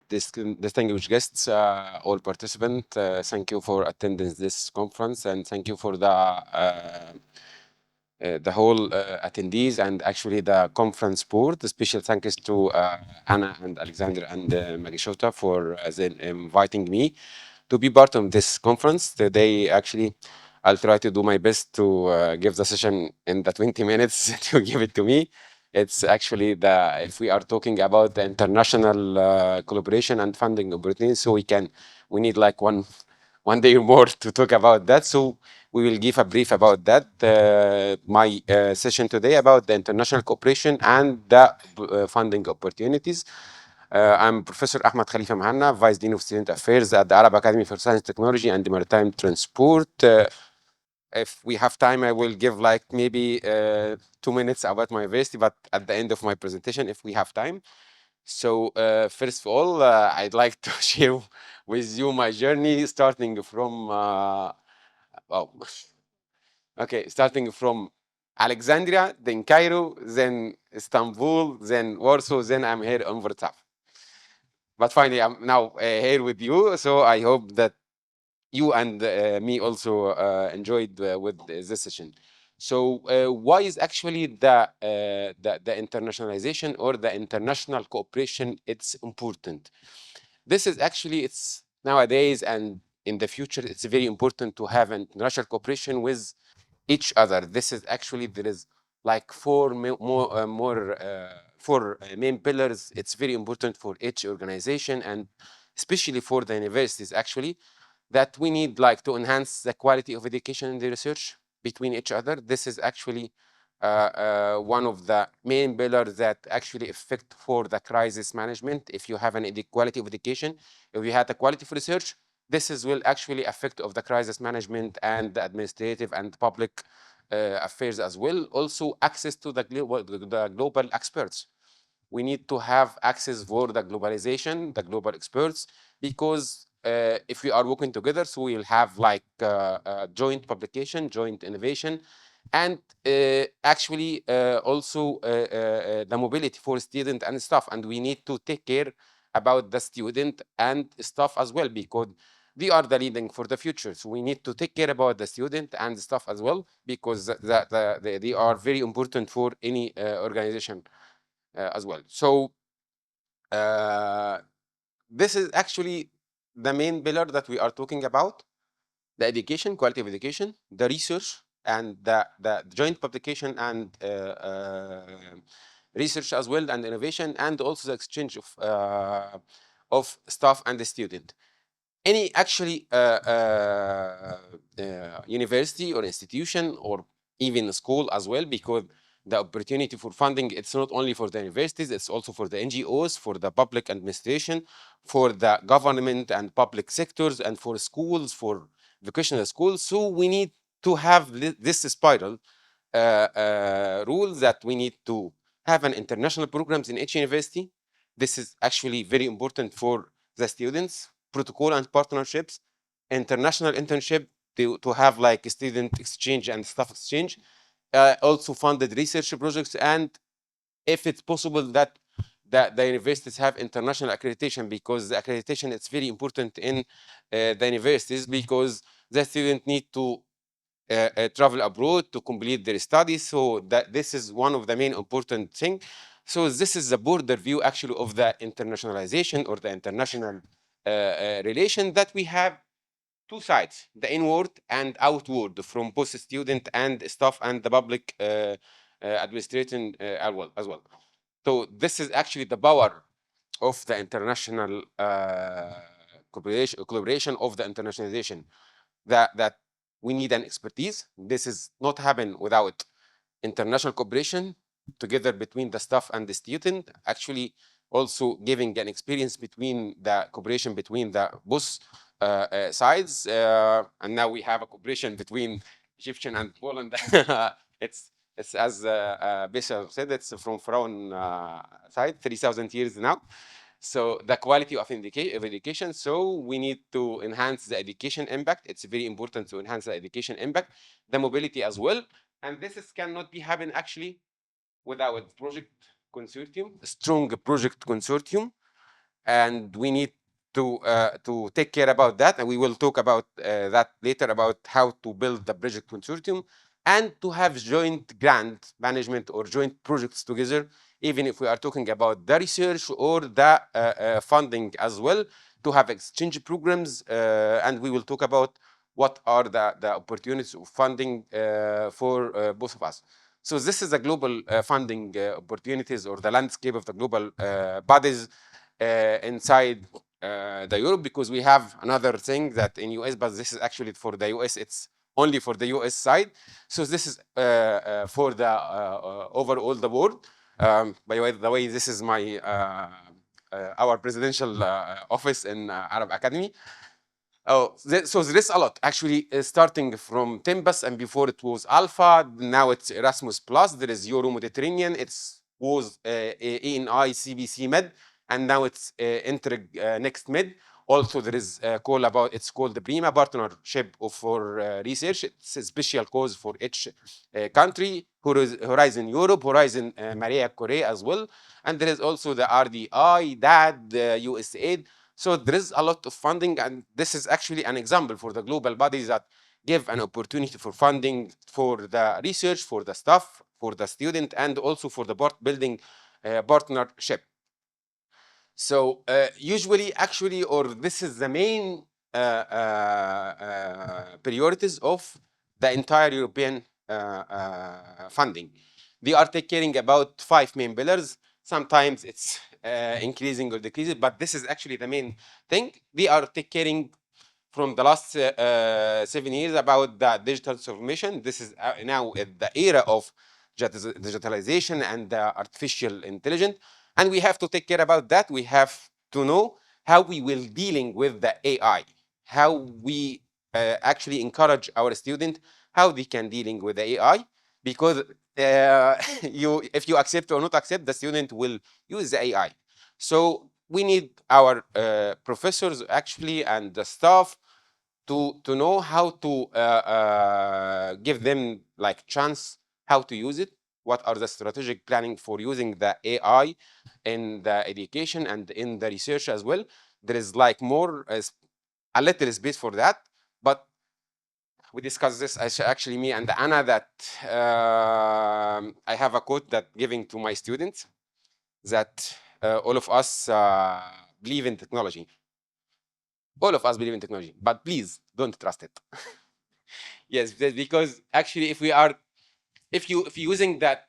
distinguished guests, all participants, thank you for attending this conference, and thank you for the whole attendees and actually the conference board. A special thanks to Anna and Alexander and Magishota for inviting me to be part of this conference today. Actually, I'll try to do my best to give the session in the 20 minutes that you give it to me. It's actually if we are talking about the international collaboration and funding opportunities, so we need like one day or more to talk about that. So we will give a brief about that. My session today about the international cooperation and the funding opportunities. I'm Professor Ahmed Khalifa Mehanna, Vice Dean of Student Affairs at the Arab Academy for Science, Technology, and Maritime Transport. If we have time, I will give like maybe 2 minutes about my university, but at the end of my presentation, if we have time. So first of all, I'd like to share with you my journey, starting from, starting from Alexandria, then Cairo, then Istanbul, then Warsaw, then I'm here in Wrocław. But finally, I'm now here with you, so I hope that you and me also enjoyed with this session. So why is actually the internationalization or the international cooperation it's important? This is actually, it's nowadays and in the future, it's very important to have international cooperation with each other. This is actually, there is like four main pillars. It's very important for each organization and especially for the universities actually, that we need like to enhance the quality of education and the research between each other. This is actually one of the main pillars that actually affect for the crisis management. If you have an quality of education, if you have the quality of research, this will actually affect of the crisis management and the administrative and public affairs as well. Also access to the global experts. We need to have access for the globalization, the global experts, because if we are working together, so we'll have like joint publication, joint innovation, and actually also the mobility for student and staff. And we need to take care about the student and staff as well, because they are the leading for the future. So we need to take care about the student and the staff as well, because they are very important for any organization as well. So this is actually the main pillar that we are talking about: the education, quality of education, the research, and the joint publication and research as well, and innovation, and also the exchange of staff and the student. Any actually university or institution or even school as well, because the opportunity for funding, it's not only for the universities, it's also for the NGOs, for the public administration, for the government and public sectors, and for schools, for vocational schools. So we need to have this spiral rule that we need to have an international programs in each university. This is actually very important for the students, protocol and partnerships, international internship to have like student exchange and staff exchange, also funded research projects, and if it's possible that the universities have international accreditation, because the accreditation is very important in the universities, because the student need to travel abroad to complete their studies. So that this is one of the main important thing. So this is the border view actually of the internationalization or the international relation, that we have two sides, the inward and outward, from both student and staff and the public administration as well. So this is actually the power of the international collaboration of the internationalization, that we need an expertise. This is not happen without international cooperation together between the staff and the student, actually also giving an experience between the cooperation between the both sides. And now we have a cooperation between Egyptian and Poland. it's as Bishop said, it's from Pharaoh side, 3,000 years now. So the quality of education. So we need to enhance the education impact. It's very important to enhance the education impact, the mobility as well. And this cannot be happen actually without project consortium, a strong project consortium. and we need to take care about that, and we will talk about that later, about how to build the project consortium and to have joint grant management or joint projects together, even if we are talking about the research or the funding as well, to have exchange programs, and we will talk about what are the opportunities of funding for both of us. So this is the global funding opportunities, or the landscape of the global bodies inside the Europe, because we have another thing that in US, but this is actually for the US, it's only for the US side. So this is for the overall the world. By the way, this is my our presidential office in Arab Academy. Oh, so there is a lot actually, starting from Tempus, and before it was Alpha, now it's Erasmus Plus. There is Euro Mediterranean. It's was ENI CBC Med, and now it's Interreg Next Med. Also, there is a call about, it's called the Prima Partnership for Research. It's a special cause for each country. Horizon Europe, Horizon Maria Korea as well, and there is also the RDI, DAD, USAID. So there is a lot of funding, and this is actually an example for the global bodies that give an opportunity for funding for the research, for the staff, for the student, and also for the building partnership. So usually, actually, or this is the main priorities of the entire European funding. They are taking about 5 main pillars. Sometimes it's increasing or decreasing, but this is actually the main thing. They are taking from the last 7 years about the digital transformation. This is now the era of digitalization and artificial intelligence. And we have to take care about that. We have to know how we will dealing with the AI, how we actually encourage our student, how they can dealing with the AI, because if you accept or not accept, the student will use the AI. So we need our professors actually and the staff to know how to give them like chance how to use it. What are the strategic planning for using the AI in the education and in the research as well? There is like more a little space for that, but we discussed this actually, me and Anna, that I have a quote that giving to my students that all of us believe in technology. All of us believe in technology, but please don't trust it. Yes, because actually, if you're using that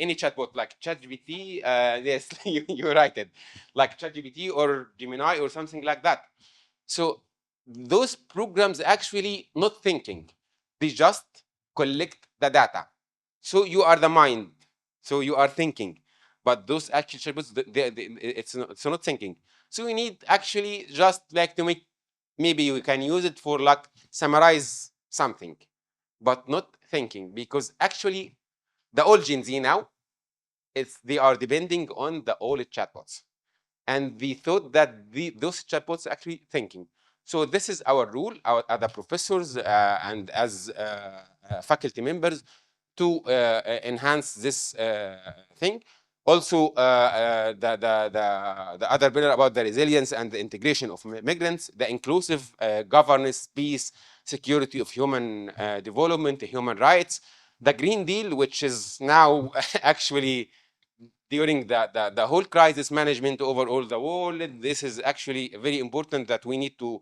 any chatbot like ChatGPT, yes, you write it like ChatGPT or Gemini or something like that. So those programs actually not thinking, they just collect the data. So you are the mind, so you are thinking, but those actual chatbots, it's not thinking. So we need actually just like to make, maybe you can use it for like summarize something, but not thinking, because actually the old Gen Z now, they are depending on the old chatbots, and we thought that those chatbots are actually thinking. So this is our rule, our other professors and as faculty members, to enhance this thing. Also, the other pillar about the resilience and the integration of migrants, the inclusive governance, peace, security of human development, human rights, the Green Deal, which is now actually during the whole crisis management over all the world. This is actually very important that we need to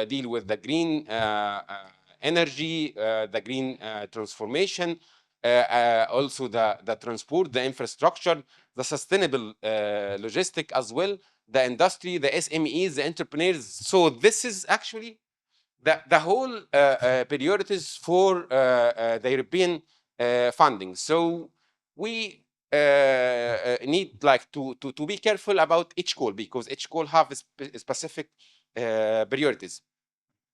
deal with the green energy, the green transformation, also the transport, the infrastructure, the sustainable logistic as well, the industry, the SMEs, the entrepreneurs. So this is actually the whole priorities for the European funding. So we need like to be careful about each call, because each call have specific priorities.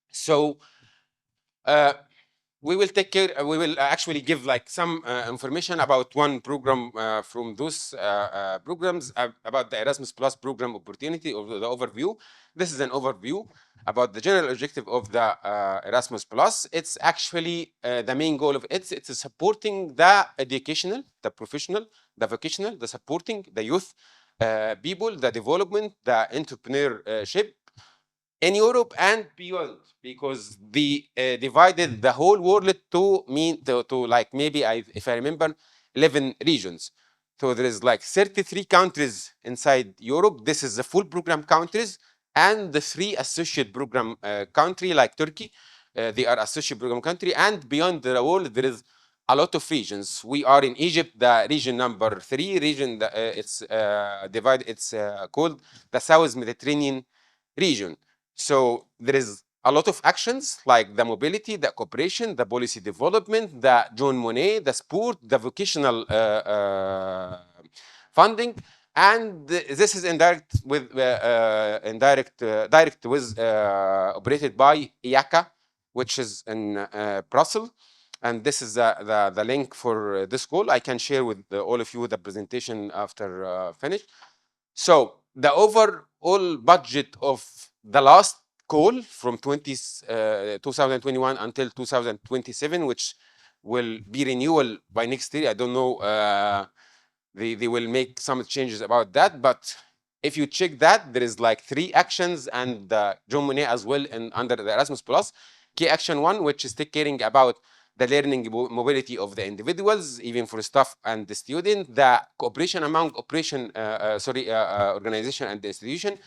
So we will take care. We will actually give like some information about one program from those programs about the Erasmus Plus program opportunity, or the overview. This is an overview about the general objective of the Erasmus Plus. It's actually the main goal of it. It's supporting the educational, the professional, the vocational, the supporting the youth people, the development, the entrepreneurship in Europe and beyond, because they divided the whole world to like maybe if I remember 11 regions. So there is like 33 countries inside Europe. This is the full program countries and the 3 associate program country like Turkey. They are associate program country, and beyond the world there is a lot of regions. We are in Egypt, the region number 3 region. It's divided. It's called the South Mediterranean region. So there is a lot of actions like the mobility, the cooperation, the policy development, the John Monnet, the sport, the vocational funding, and this is indirect with direct with operated by IACA, which is in Brussels. And this is the link for this call. I can share with all of you the presentation after finish. So the overall budget of the last call from 2021 until 2027, which will be renewal by next year. I don't know. They will make some changes about that, but if you check that, there is like 3 actions and John Monnet as well and under the Erasmus Plus. Key action 1, which is taking about the learning mobility of the individuals, even for staff and the student, the cooperation among organization and the institution,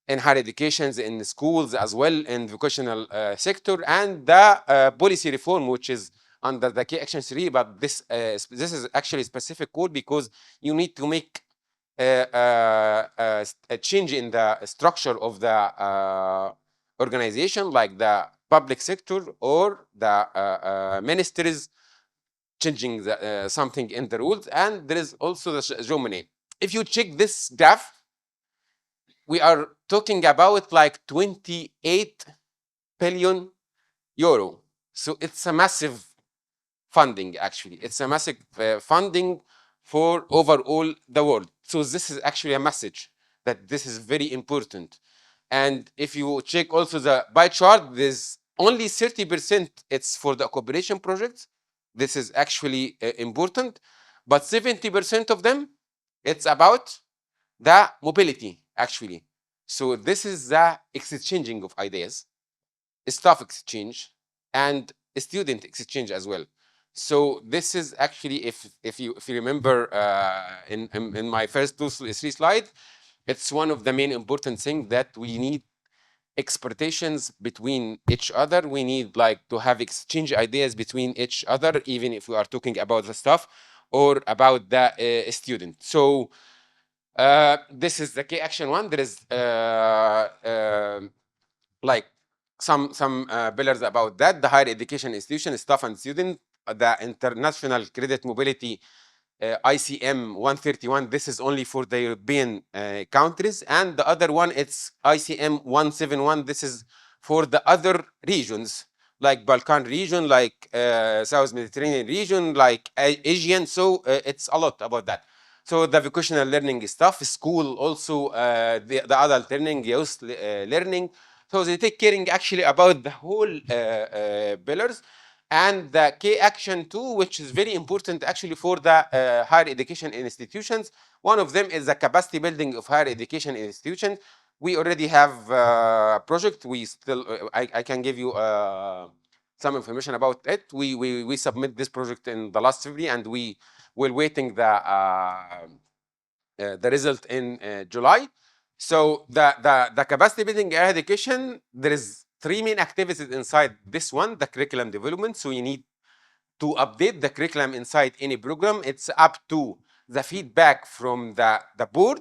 in higher educations, in schools as well, in the vocational sector, and the policy reform, which is under the key action 3. But this is actually a specific code because you need to make a change in the structure of the organization, like the public sector or the ministries changing something in the rules. And there is also the John Monnet. If you check this graph, we are talking about like 28 billion euro. So it's a massive funding, actually. It's a massive funding for overall the world. So this is actually a message that this is very important. And if you check also the pie chart, there's only 30% it's for the cooperation projects. This is actually important. But 70% of them, it's about the mobility, actually. So this is the exchanging of ideas, staff exchange, and student exchange as well. So this is actually, if you remember in my first 3 slides, it's one of the main important things that we need expectations between each other. We need like to have exchange ideas between each other, even if we are talking about the staff or about the student. So this is the key action 1. There is like some pillars about that: the higher education institution, staff and student, the international credit mobility ICM 131. This is only for the European countries, and the other one it's ICM 171. This is for the other regions like Balkan region, like South Mediterranean region, like Asian. So it's a lot about that. So the vocational learning stuff, school also, the adult learning, youth learning. So they take caring actually about the whole pillars. And the key action 2, which is very important actually for the higher education institutions. One of them is the capacity building of higher education institutions. We already have a project. We still, I can give you some information about it. We submit this project in the last February, and we're waiting the result in July. So the capacity building higher education, there is 3 main activities inside this one: the curriculum development. So you need to update the curriculum inside any program. It's up to the feedback from the board,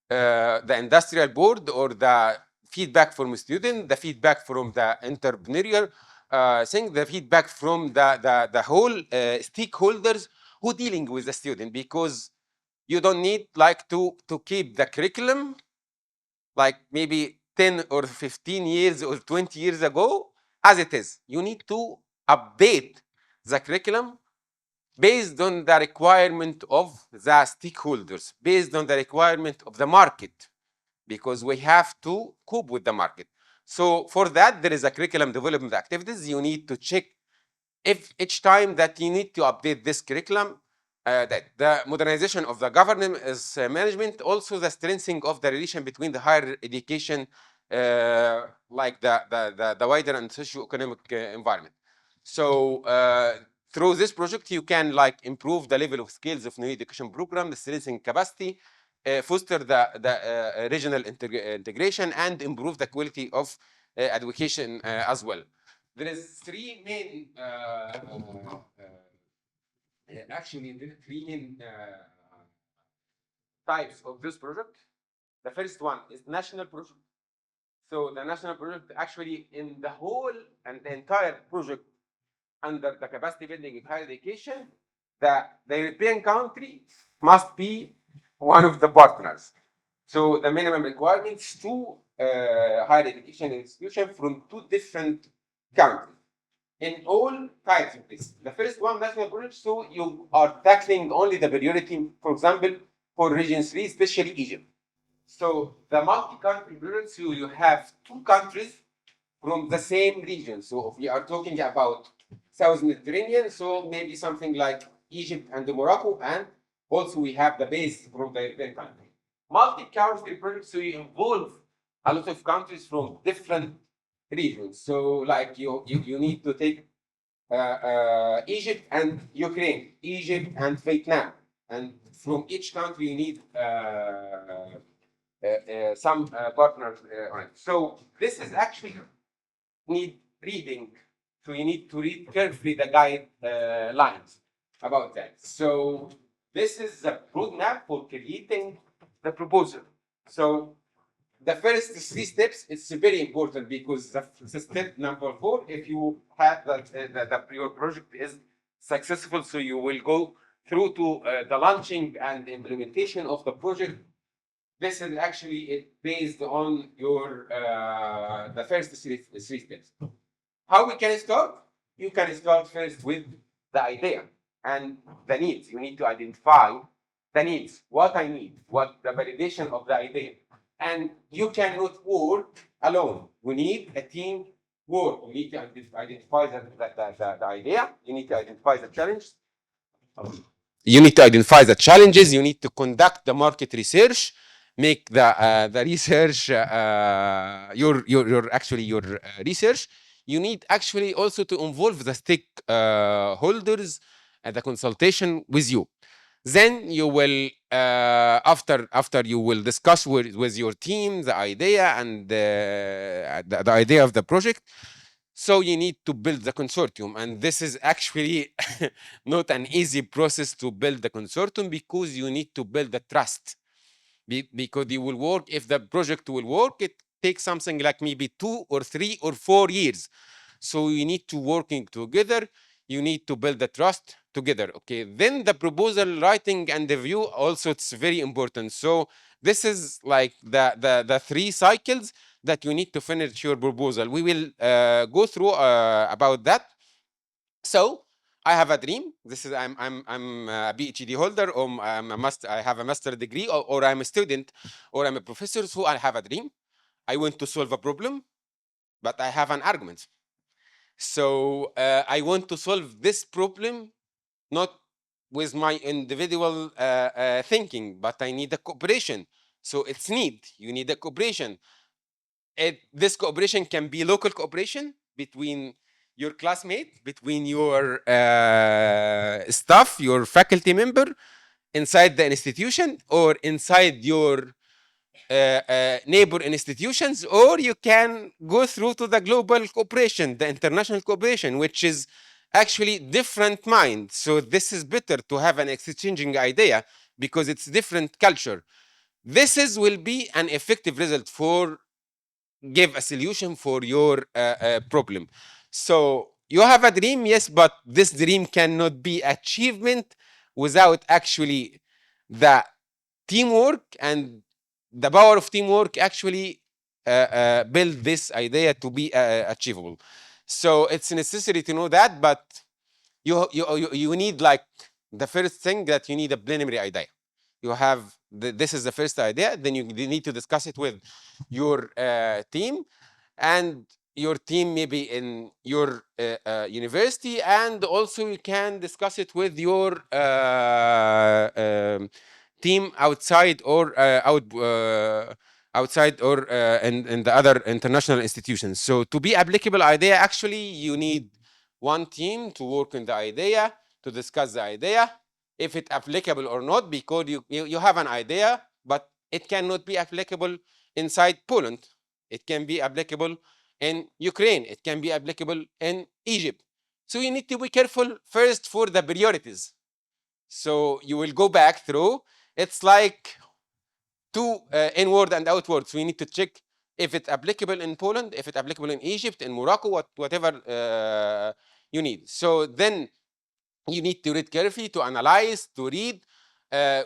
the industrial board, or the feedback from a student, the feedback from the entrepreneurial thing, the feedback from the whole stakeholders who dealing with the student, because you don't need like to keep the curriculum like maybe 10 or 15 years or 20 years ago as it is. You need to update the curriculum based on the requirement of the stakeholders, based on the requirement of the market, because we have to cope with the market. So for that, there is a curriculum development activities. You need to check if each time that you need to update this curriculum, that the modernization of the governance management, also the strengthening of the relation between the higher education, like the wider and socio-economic environment. So through this project, you can like improve the level of skills of new education program, strengthen capacity, foster the regional integration, and improve the quality of education as well. There is three main actually there are three main types of this project. The first one is national project. So the national project actually in the whole and the entire project under the capacity building in higher education, the European country must be one of the partners. So the minimum requirements to higher education institution from two different countries in all types of this. The first one, national project, so you are tackling only the priority, for example, for region 3, especially Egypt. So the multi-country project, so you have two countries from the same region. So if we are talking about South Mediterranean, so maybe something like Egypt and Morocco, and also we have the base from the European country. Multi-country projects, so you involve a lot of countries from different regions. So like you need to take Egypt and Ukraine, Egypt and Vietnam, and from each country you need some partners on it. So this is actually need reading. So you need to read carefully the guidelines about that. So this is the roadmap for creating the proposal. So the first three steps is very important because the step number 4, if you have that your project is successful, so you will go through to the launching and implementation of the project. This is actually based on your the first three steps. How we can start? You can start first with the idea and the needs. You need to identify the needs, what I need, what the validation of the idea. And you cannot work alone. We need a team work. You need to identify the idea. You need to identify the challenge. You need to identify the challenges. You need to conduct the market research, make the research your actually your research. You need actually also to involve the stakeholders and the consultation with you. Then you will after you will discuss with your team the idea and the idea of the project. So you need to build the consortium, and this is actually not an easy process to build the consortium because you need to build the trust. Because you will work, if the project will work, it takes something like maybe 2 or 3 or 4 years. So you need to working together. You need to build the trust together. Okay. Then the proposal writing and the view also, it's very important. So this is like the 3 cycles that you need to finish your proposal. We will go through about that. So I have a dream. This is I'm a PhD holder, or I have a master degree, or I'm a student, or I'm a professor. So I have a dream. I want to solve a problem, but I have an argument. So I want to solve this problem not with my individual thinking, but I need a cooperation. So it's need. You need a cooperation. This cooperation can be local cooperation between your classmate, between your staff, your faculty member inside the institution, or inside your neighbor institutions, or you can go through to the global cooperation, the international cooperation, which is actually different mind. So this is better to have an exchanging idea because it's different culture. This will be an effective result for give a solution for your problem. So you have a dream, yes, but this dream cannot be achievement without actually the teamwork, and the power of teamwork actually build this idea to be achievable. So it's necessary to know that, but you need like the first thing that you need a preliminary idea. You have this is the first idea, then you need to discuss it with your team, and your team maybe in your university, and also you can discuss it with your team outside or outside or in the other international institutions. So to be applicable idea, actually you need one team to work on the idea, to discuss the idea, if it's applicable or not, because you have an idea, but it cannot be applicable inside Poland. It can be applicable in Ukraine. It can be applicable in Egypt. So you need to be careful first for the priorities. So you will go back through. It's like two inward and outward. So we need to check if it's applicable in Poland, if it's applicable in Egypt, in Morocco, whatever you need. So then you need to read carefully, to analyze, to read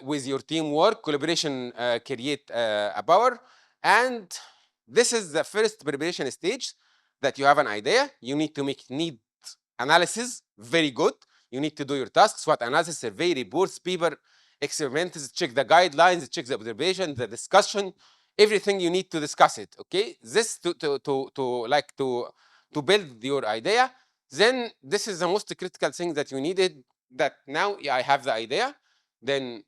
with your teamwork. Collaboration create a power. And this is the first preparation stage, that you have an idea. You need to make need analysis very good. You need to do your tasks, SWOT analysis, survey, reports, paper, experiments, check the guidelines, check the observation, the discussion, everything you need to discuss it. Okay, this to build your idea. Then this is the most critical thing that you needed. That now I have the idea. Then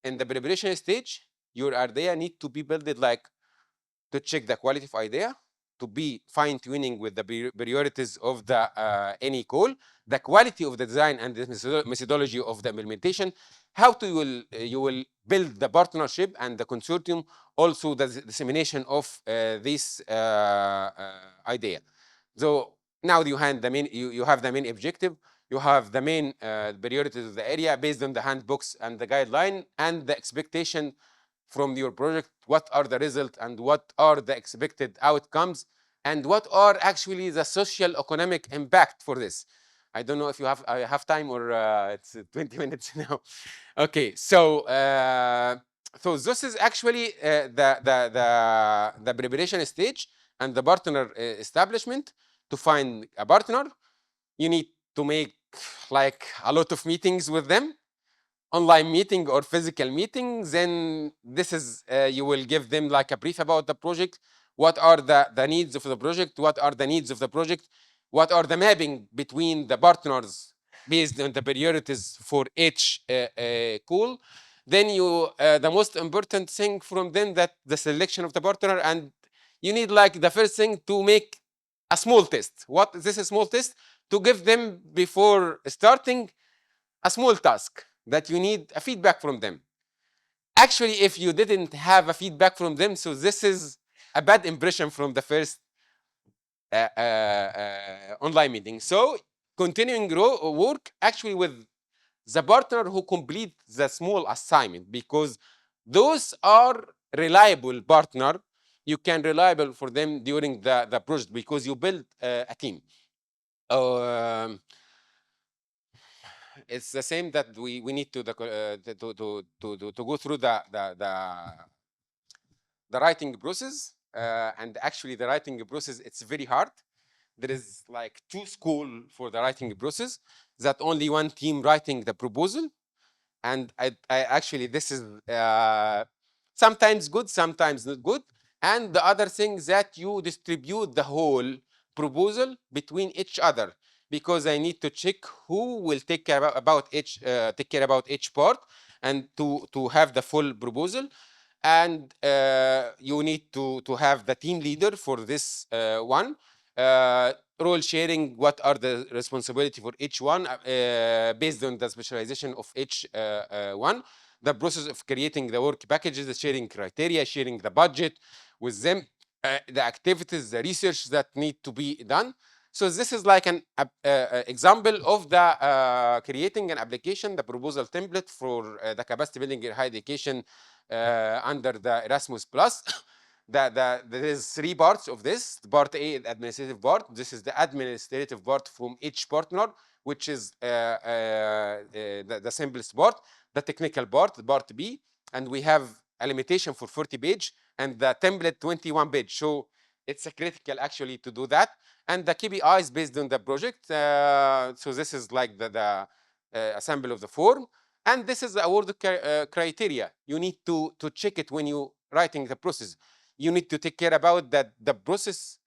in the preparation stage, your idea need to be built like to check the quality of idea, to be fine-tuning with the priorities of the any call, the quality of the design and the methodology of the implementation, how to you will build the partnership and the consortium, also the dissemination of this idea. So now you have the main, you have the main objective, you have the main priorities of the area based on the handbooks and the guideline and the expectation from your project. What are the results and what are the expected outcomes, and what are actually the social economic impact for this. I don't know if you have I have time or it's 20 minutes now. Okay, so so this is actually the preparation stage and the partner establishment. To find a partner, you need to make like a lot of meetings with them, online meeting or physical meetings. Then this is you will give them like a brief about the project. What are the needs of the project? What are the needs of the project? What are the mapping between the partners based on the priorities for each call? Then you the most important thing from them, that the selection of the partner, and you need like the first thing to make a small test. What is this, a small test? To give them before starting a small task that you need a feedback from them. Actually, if you didn't have a feedback from them, so this is a bad impression from the first online meeting. So continuing work actually with the partner who complete the small assignment, because those are reliable partner. You can reliable for them during the project because you build a team. It's the same that we need to go through the writing process, and actually the writing process, it's very hard. There is like two school for the writing process, that only one team writing the proposal, and I actually this is sometimes good, sometimes not good. And the other thing, that you distribute the whole proposal between each other, because I need to check who will take care about each part, and to have the full proposal. And you need to have the team leader for this one. Role sharing, what are the responsibility for each one based on the specialization of each one. The process of creating the work packages, the sharing criteria, sharing the budget with them, the activities, the research that need to be done. So this is like an example of the creating an application, the proposal template for the capacity building in higher education under the Erasmus Plus. There is three parts of this. Part A, the administrative part. This is the administrative part from each partner, which is the simplest part. The technical part, part B, and we have a limitation for 40 page, and the template 21 page. So it's a critical actually to do that. And the KPIs based on the project. So this is like the sample of the form. And this is the award criteria. You need to check it when you writing the process. You need to take care about that the process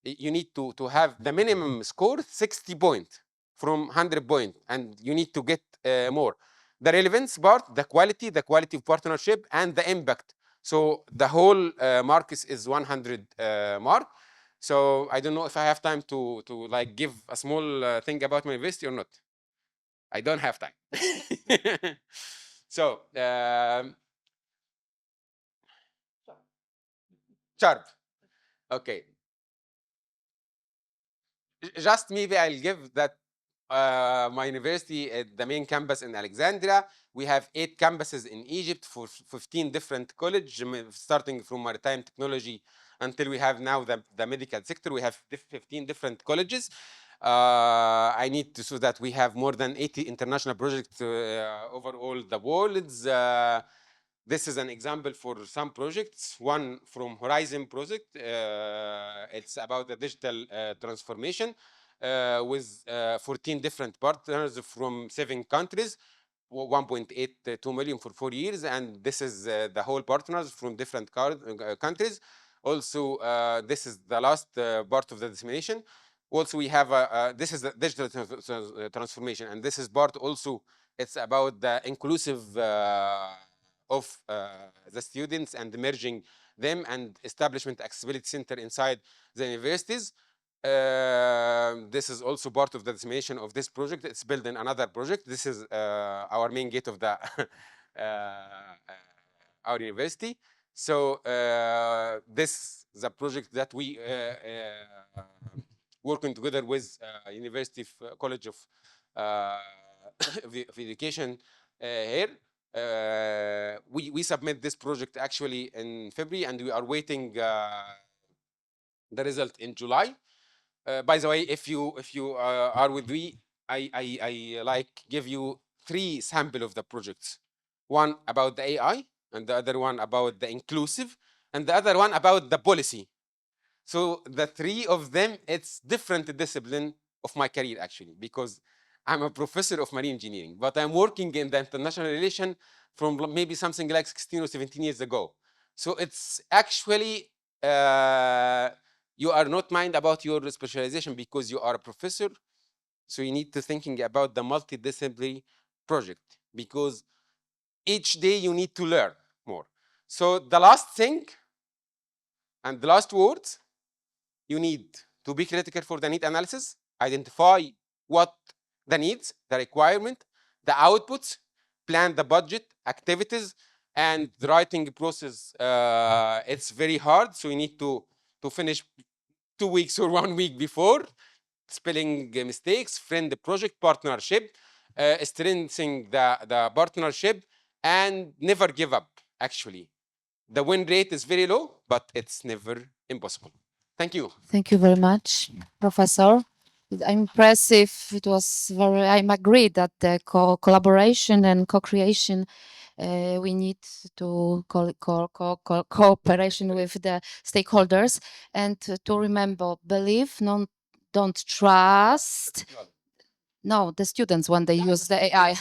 you need to have the minimum score 60 points from 100 points, and you need to get more. The relevance part, the quality of partnership, and the impact. So the whole mark is 100 mark. So I don't know if I have time to like give a small thing about my university or not. I don't have time. So sharp. Okay. Just maybe I'll give that my university at the main campus in Alexandria. We have 8 campuses in Egypt for 15 different colleges, starting from maritime technology until we have now the medical sector. We have 15 different colleges. I need to show that we have more than 80 international projects over all the world. This is an example for some projects. One from Horizon project. It's about the digital transformation with 14 different partners from 7 countries, 1.82 million for 4 years. And this is the whole partners from different countries. Also, this is the last part of the dissemination. Also, we have this is the digital transformation, and this is part also. It's about the inclusive of the students and merging them and establishment accessibility center inside the universities. This is also part of the dissemination of this project. It's built in another project. This is our main gate of the our university. So this is a project that we working together with University College of Education here. We submit this project actually in February, and we are waiting the result in July. By the way, if you are with me, I like give you 3 sample of the projects. One about the AI, and the other one about the inclusive, and the other one about the policy. So the 3 of them, it's different discipline of my career actually, because I'm a professor of marine engineering, but I'm working in the international relation from maybe something like 16 or 17 years ago. So it's actually you are not mind about your specialization because you are a professor. So you need to thinking about the multidisciplinary project, because each day you need to learn more. So the last thing and the last words, you need to be critical for the need analysis, identify what the needs, the requirement, the outputs, plan the budget, activities, and the writing process. It's very hard, so you need to finish 2 weeks or 1 week before. Spelling mistakes, friend project partnership, strengthening the partnership, and never give up. Actually, the win rate is very low, but it's never impossible. Thank you. Thank you very much, Professor. Impressive. It was very. I'm agreed that the collaboration and co-creation, we need to cooperation with the stakeholders, and to remember, believe, don't trust. No, the students when they use the AI.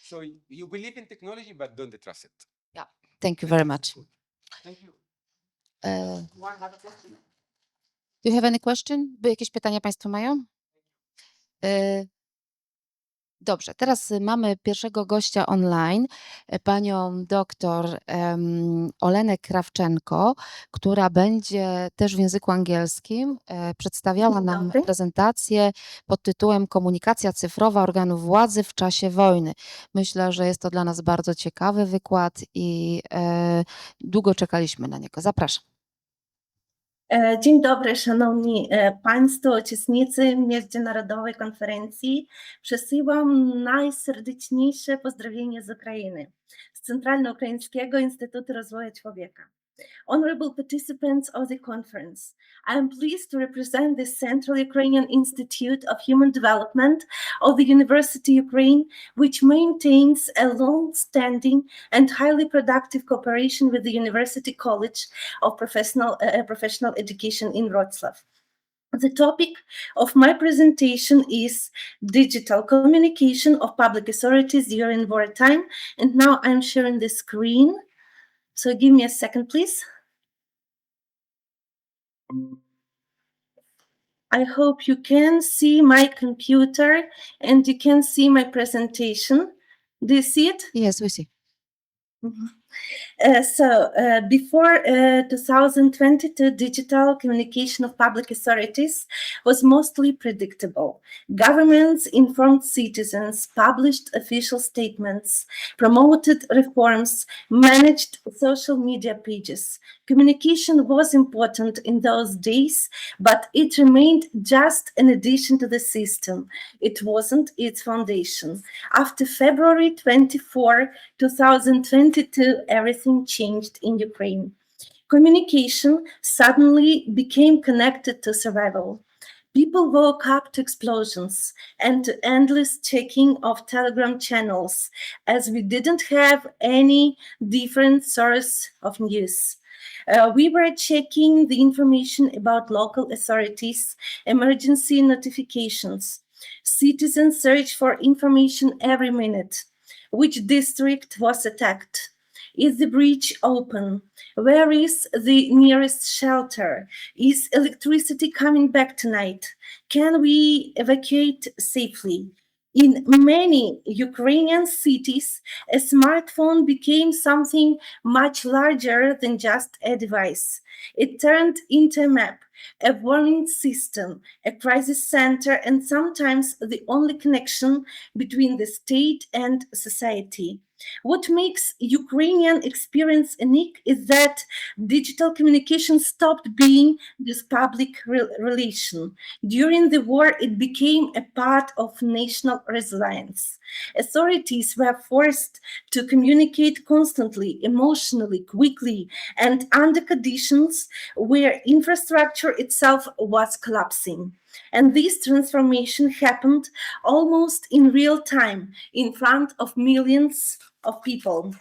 So you believe in technology, but don't trust it. Yeah. Thank you very much. Thank you. Do you have any question? Jakieś pytania Państwo mają? Dobrze, teraz mamy pierwszego gościa online, panią doktor Olenę Krachenko, która będzie też w języku angielskim przedstawiała nam prezentację pod tytułem Komunikacja cyfrowa organów władzy w czasie wojny. Myślę, że jest to dla nas bardzo ciekawy wykład i długo czekaliśmy na niego. Zapraszam. Dzień dobry, szanowni państwo, uczestnicy Międzynarodowej Konferencji. Przesyłam najserdeczniejsze pozdrowienia z Ukrainy, z Centralno-Ukraińskiego Instytutu Rozwoju Człowieka. Honorable participants of the conference, I am pleased to represent the Central Ukrainian Institute of Human Development of the University of Ukraine, which maintains a long-standing and highly productive cooperation with the University College of Professional Education in Wrocław. The topic of my presentation is digital communication of public authorities during wartime, and now I'm sharing the screen. So give me a second, please. I hope you can see my computer and you can see my presentation. Do you see it? Yes, we see. Before 2022, digital communication of public authorities was mostly predictable. Governments informed citizens, published official statements, promoted reforms, managed social media pages. Communication was important in those days, but it remained just an addition to the system. It wasn't its foundation. After February 24, 2022, everything changed in Ukraine. Communication suddenly became connected to survival. People woke up to explosions and to endless checking of Telegram channels, as we didn't have any different source of news. We were checking the information about local authorities, emergency notifications. Citizens search for information every minute. Which district was attacked? Is the breach open? Where is the nearest shelter? Is electricity coming back tonight? Can we evacuate safely? In many Ukrainian cities, a smartphone became something much larger than just a device. It turned into a map, a warning system, a crisis center, and sometimes the only connection between the state and society. What makes Ukrainian experience unique is that digital communication stopped being this public relation. During the war, it became a part of national resilience. Authorities were forced to communicate constantly, emotionally, quickly, and under conditions where infrastructure itself was collapsing. And this transformation happened almost in real time in front of millions of people.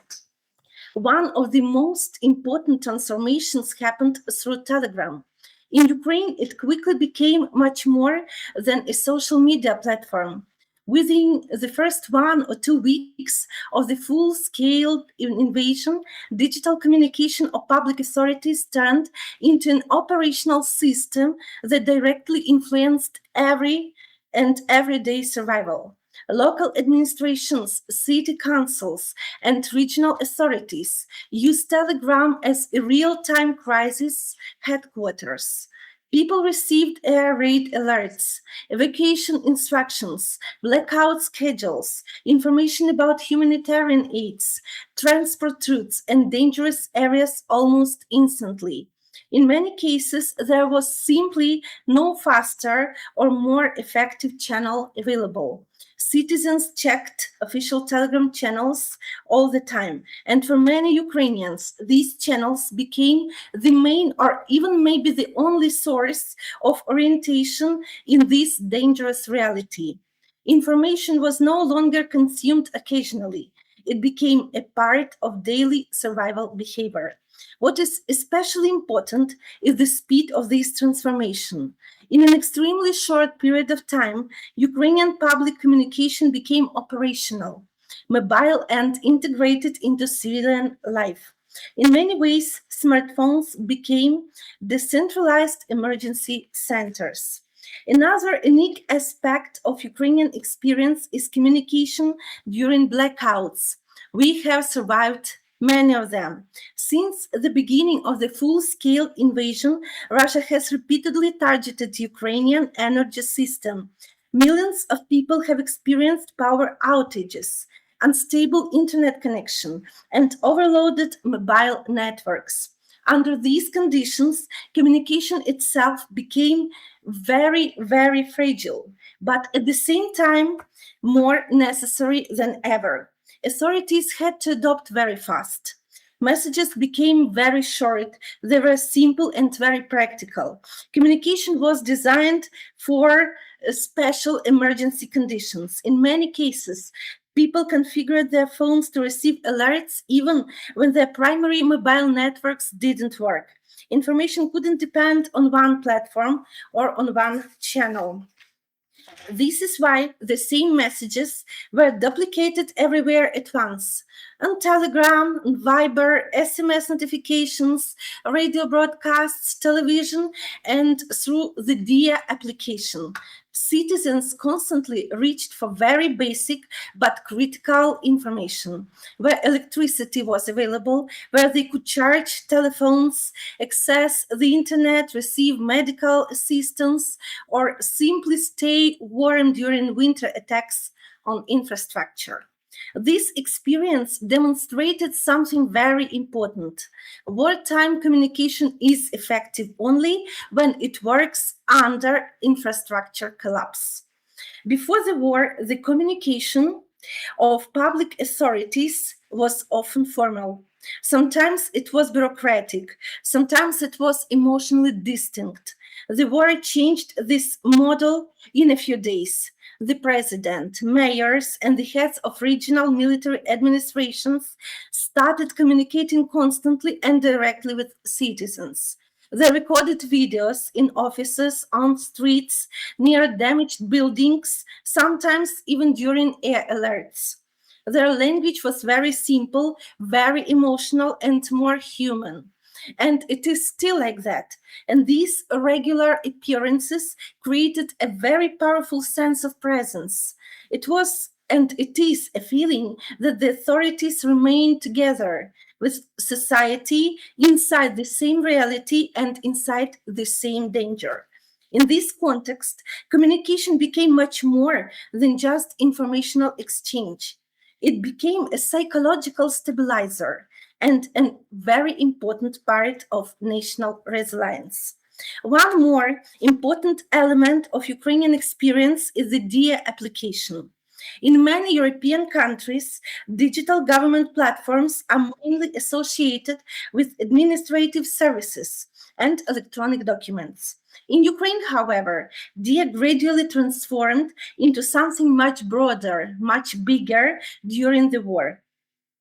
One of the most important transformations happened through Telegram. In Ukraine, it quickly became much more than a social media platform. Within the first 1 or 2 weeks of the full scale invasion, digital communication of public authorities turned into an operational system that directly influenced everyday survival. Local administrations, city councils, and regional authorities use Telegram as a real-time crisis headquarters. People received air raid alerts, evacuation instructions, blackout schedules, information about humanitarian aids, transport routes, and dangerous areas almost instantly. In many cases, there was simply no faster or more effective channel available. Citizens checked official Telegram channels all the time, and for many Ukrainians, these channels became the main or even maybe the only source of orientation in this dangerous reality. Information was no longer consumed occasionally. It became a part of daily survival behavior. What is especially important is the speed of this transformation. In an extremely short period of time, Ukrainian public communication became operational, mobile, and integrated into civilian life. In many ways, smartphones became decentralized emergency centers. Another unique aspect of Ukrainian experience is communication during blackouts. We have survived many of them. Since the beginning of the full-scale invasion, Russia has repeatedly targeted Ukrainian energy system. Millions of people have experienced power outages, unstable internet connection, and overloaded mobile networks. Under these conditions, communication itself became very, very fragile, but at the same time, more necessary than ever. Authorities had to adopt very fast. Messages became very short, they were simple and very practical. Communication was designed for special emergency conditions. In many cases, people configured their phones to receive alerts even when their primary mobile networks didn't work. Information couldn't depend on one platform or on one channel. This is why the same messages were duplicated everywhere at once. On Telegram, on Viber, SMS notifications, radio broadcasts, television, and through the DIA application. Citizens constantly reached for very basic but critical information, where electricity was available, where they could charge telephones, access the internet, receive medical assistance, or simply stay warm during winter attacks on infrastructure. This experience demonstrated something very important. Wartime communication is effective only when it works under infrastructure collapse. Before the war, the communication of public authorities was often formal. Sometimes it was bureaucratic, sometimes it was emotionally distinct. The war changed this model in a few days. The president, mayors, and the heads of regional military administrations started communicating constantly and directly with citizens. They recorded videos in offices, on streets, near damaged buildings, sometimes even during air alerts. Their language was very simple, very emotional, and more human. And it is still like that. And these regular appearances created a very powerful sense of presence. It was and it is a feeling that the authorities remain together with society inside the same reality and inside the same danger. In this context, communication became much more than just informational exchange. It became a psychological stabilizer and a very important part of national resilience. One more important element of Ukrainian experience is the DIA application. In many European countries, digital government platforms are mainly associated with administrative services and electronic documents. In Ukraine, however, DIA gradually transformed into something much broader, much bigger during the war.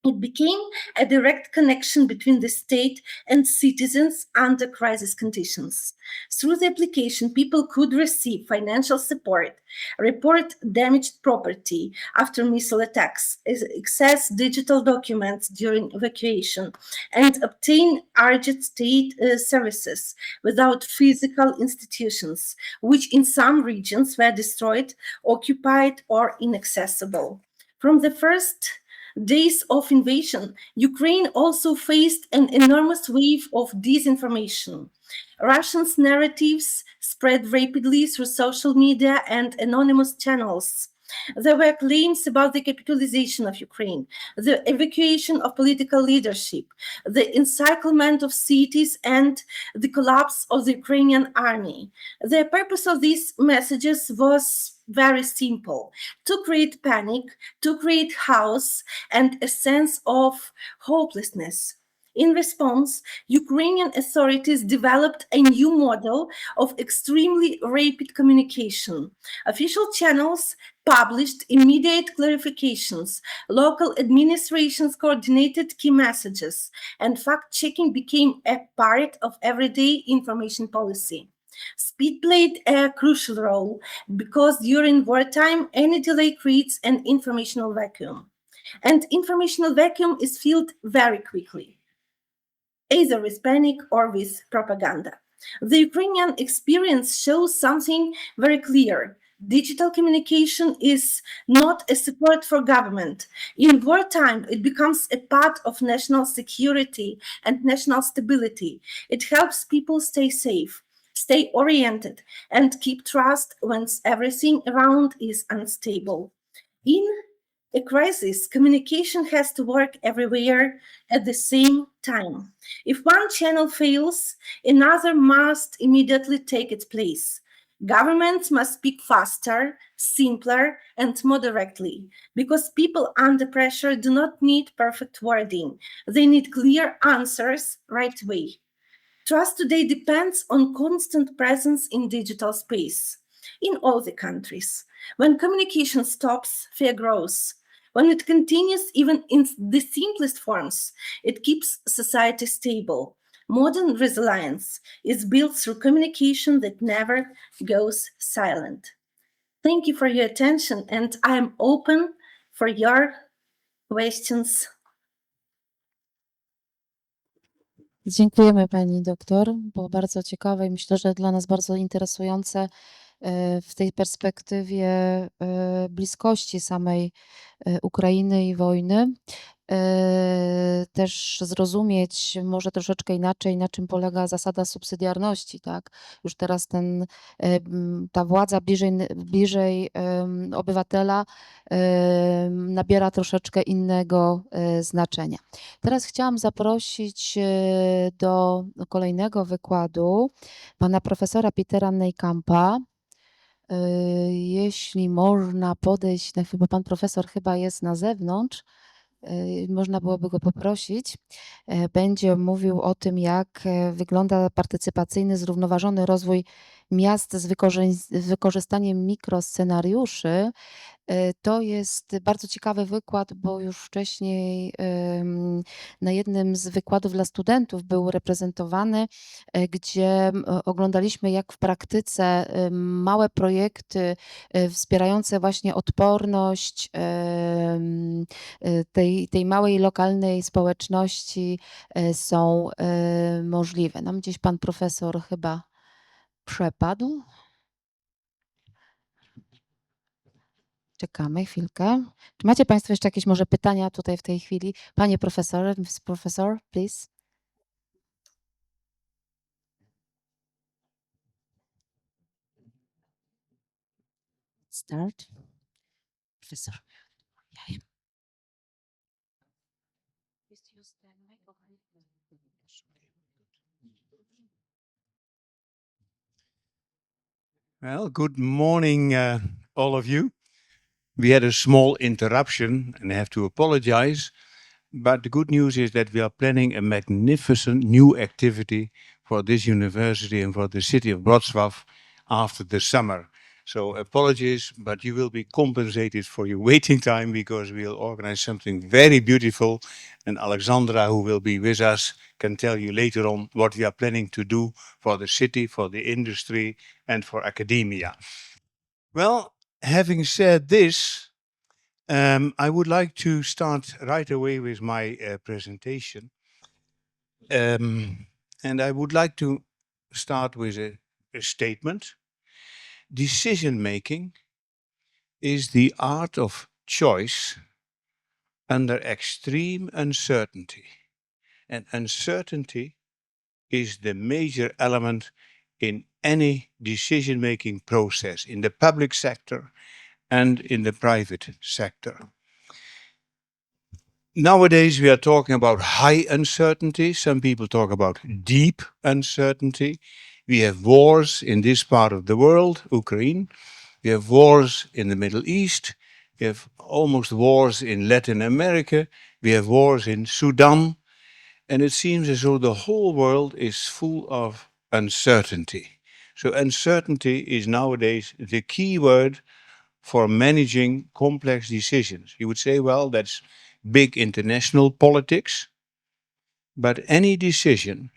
It became a direct connection between the state and citizens under crisis conditions. Through the application, people could receive financial support, report damaged property after missile attacks, access digital documents during evacuation, and obtain urgent state services without physical institutions, which in some regions were destroyed, occupied, or inaccessible. From the first days of invasion, Ukraine also faced an enormous wave of disinformation. Russia's narratives spread rapidly through social media and anonymous channels. There were claims about the capitalization of Ukraine, the evacuation of political leadership, the encirclement of cities, and the collapse of the Ukrainian army. The purpose of these messages was very simple: to create panic, to create chaos, and a sense of hopelessness. In response, Ukrainian authorities developed a new model of extremely rapid communication. Official channels published immediate clarifications, local administrations coordinated key messages, and fact-checking became a part of everyday information policy. Speed played a crucial role because during wartime, any delay creates an informational vacuum. And informational vacuum is filled very quickly, either with panic or with propaganda. The Ukrainian experience shows something very clear. Digital communication is not a support for government. In wartime, it becomes a part of national security and national stability. It helps people stay safe, stay oriented, and keep trust when everything around is unstable. In a crisis, communication has to work everywhere at the same time. If one channel fails, another must immediately take its place. Governments must speak faster, simpler, and more directly, because people under pressure do not need perfect wording. They need clear answers right away. Trust today depends on constant presence in digital space in all the countries. When communication stops, fear grows. When it continues, even in the simplest forms, it keeps society stable. Modern resilience is built through communication that never goes silent. Thank you for your attention, and I'm open for your questions. Dziękujemy pani doktor, było bardzo ciekawe i myślę, że dla nas bardzo interesujące w tej perspektywie bliskości samej Ukrainy i wojny. Też zrozumieć może troszeczkę inaczej, na czym polega zasada subsydiarności, tak? Już teraz ta władza bliżej obywatela nabiera troszeczkę innego znaczenia. Teraz chciałam zaprosić do kolejnego wykładu pana profesora Petera Nijkampa. Jeśli można podejść, bo pan profesor chyba jest na zewnątrz, można byłoby go poprosić. Będzie mówił o tym, jak wygląda partycypacyjny, zrównoważony rozwój miast z wykorzystaniem mikroscenariuszy. To jest bardzo ciekawy wykład, bo już wcześniej na jednym z wykładów dla studentów był reprezentowany, gdzie oglądaliśmy, jak w praktyce małe projekty wspierające właśnie odporność tej małej lokalnej społeczności są możliwe. Nam gdzieś pan profesor chyba przepadł. Czekamy chwilkę. Czy macie państwo jeszcze jakieś może pytania tutaj w tej chwili? Panie profesorze, professor, please. Start. Professor. Yeah. Well, good morning, all of you. We had a small interruption and I have to apologize. But the good news is that we are planning a magnificent new activity for this university and for the city of Wrocław after the summer. So apologies, but you will be compensated for your waiting time because we'll organize something very beautiful. And Alexandra, who will be with us, can tell you later on what we are planning to do for the city, for the industry, and for academia. Well, having said this, I would like to start right away with my presentation. And I would like to start with a statement. Decision-making is the art of choice under extreme uncertainty. And uncertainty is the major element in any decision-making process in the public sector and in the private sector. Nowadays, we are talking about high uncertainty. Some people talk about deep uncertainty. We have wars in this part of the world, Ukraine. We have wars in the Middle East. We have almost wars in Latin America. We have wars in Sudan. And it seems as though the whole world is full of uncertainty. So uncertainty is nowadays the key word for managing complex decisions. You would say, well, that's big international politics. But any decision,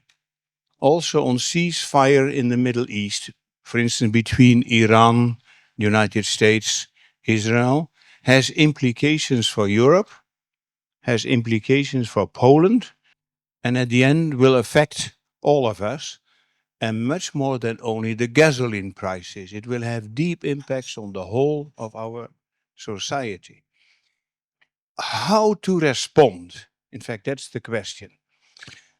also on ceasefire in the Middle East, for instance, between Iran, the United States, Israel, has implications for Europe, has implications for Poland, and at the end will affect all of us, and much more than only the gasoline prices. It will have deep impacts on the whole of our society. How to respond? In fact, that's the question.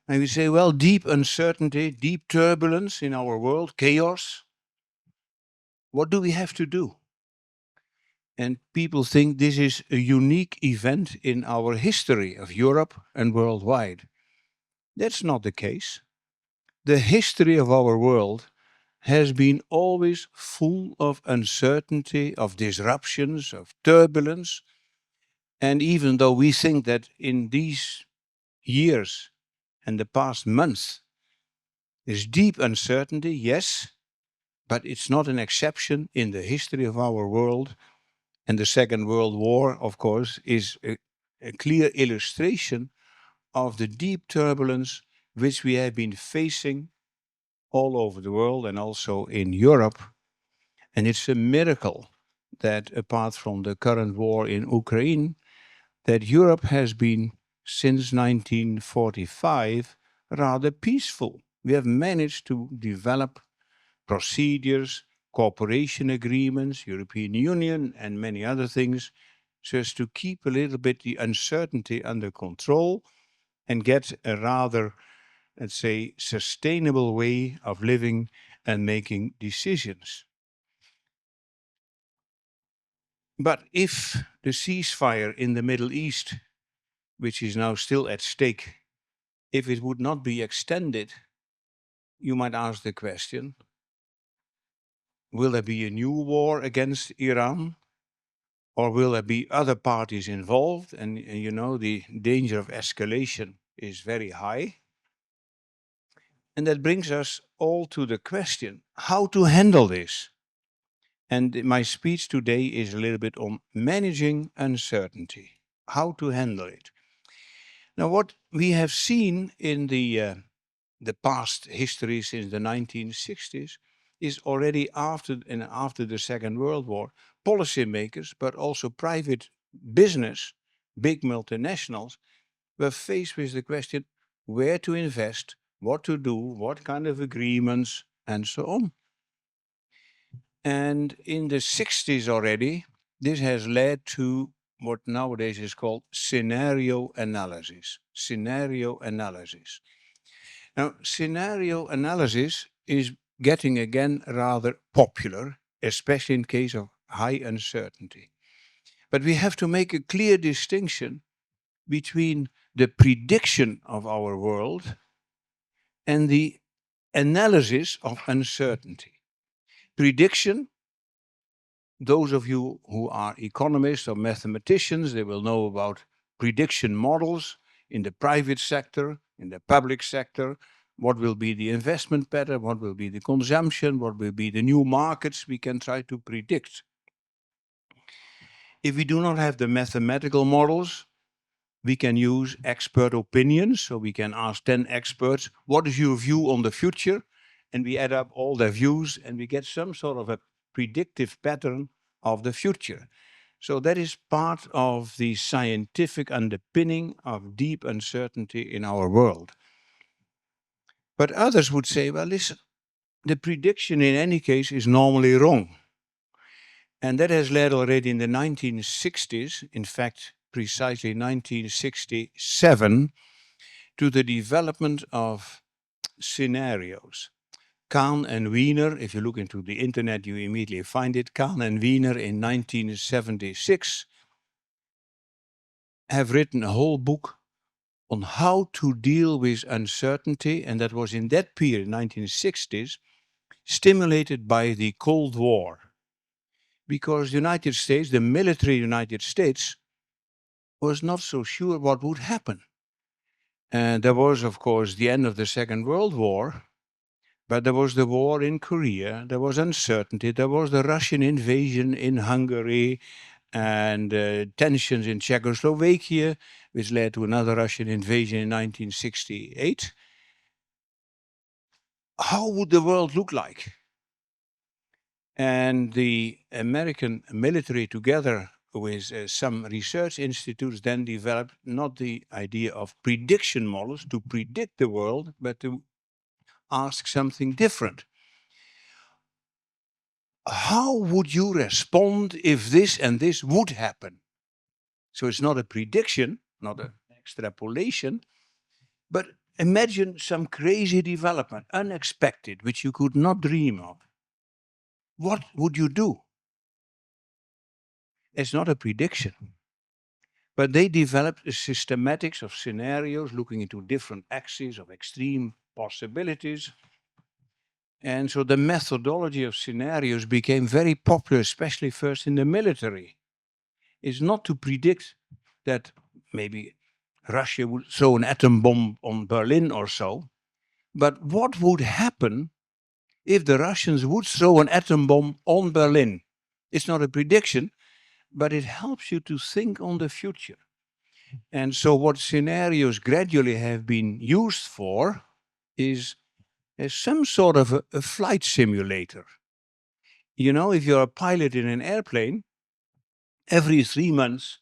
And we say, well, deep uncertainty, deep turbulence in our world, chaos. What do we have to do? And people think this is a unique event in our history of Europe and worldwide. That's not the case. The history of our world has been always full of uncertainty, of disruptions, of turbulence. And even though we think that in these years and the past months, there's deep uncertainty, yes, but it's not an exception in the history of our world. And the Second World War, of course, is a clear illustration of the deep turbulence which we have been facing all over the world and also in Europe. And it's a miracle that apart from the current war in Ukraine, that Europe has been since 1945 rather peaceful. We have managed to develop procedures, cooperation agreements, European Union, and many other things, so as to keep a little bit the uncertainty under control and get a rather, let's say, sustainable way of living and making decisions. But if the ceasefire in the Middle East, which is now still at stake, if it would not be extended, you might ask the question, will there be a new war against Iran? Or will there be other parties involved? And you know, the danger of escalation is very high. And that brings us all to the question, how to handle this? And my speech today is a little bit on managing uncertainty, how to handle it. Now, what we have seen in the past history since the 1960s is already after the Second World War, policymakers, but also private business, big multinationals, were faced with the question where to invest, what to do, what kind of agreements, and so on. And in the 60s already, this has led to what nowadays is called scenario analysis. Scenario analysis. Now, scenario analysis is getting again rather popular, especially in case of high uncertainty. But we have to make a clear distinction between the prediction of our world and the analysis of uncertainty. Prediction, those of you who are economists or mathematicians, they will know about prediction models in the private sector, in the public sector. What will be the investment pattern? What will be the consumption? What will be the new markets? We can try to predict. If we do not have the mathematical models, we can use expert opinions. So we can ask 10 experts, what is your view on the future? And we add up all their views and we get some sort of a predictive pattern of the future. So that is part of the scientific underpinning of deep uncertainty in our world. But others would say, well, listen, the prediction in any case is normally wrong. And that has led already in the 1960s, in fact, precisely 1967, to the development of scenarios. Kahn and Wiener, if you look into the internet, you immediately find it. Kahn and Wiener in 1976 have written a whole book on how to deal with uncertainty, and that was in that period, 1960s, stimulated by the Cold War. Because the United States, the military United States, was not so sure what would happen. And there was, of course, the end of the Second World War, but there was the war in Korea, there was uncertainty, there was the Russian invasion in Hungary, and tensions in Czechoslovakia, which led to another Russian invasion in 1968. How would the world look like? And the American military, together with some research institutes, then developed not the idea of prediction models to predict the world, but to ask something different. How would you respond if this and this would happen? So it's not a prediction, not an extrapolation, but imagine some crazy development, unexpected, which you could not dream of. What would you do? It's not a prediction. But they developed a systematics of scenarios looking into different axes of extreme possibilities. And so the methodology of scenarios became very popular, especially first in the military. It's not to predict that maybe Russia would throw an atom bomb on Berlin or so, but what would happen if the Russians would throw an atom bomb on Berlin? It's not a prediction, but it helps you to think on the future. And so what scenarios gradually have been used for is some sort of a flight simulator. You know, if you're a pilot in an airplane, every 3 months,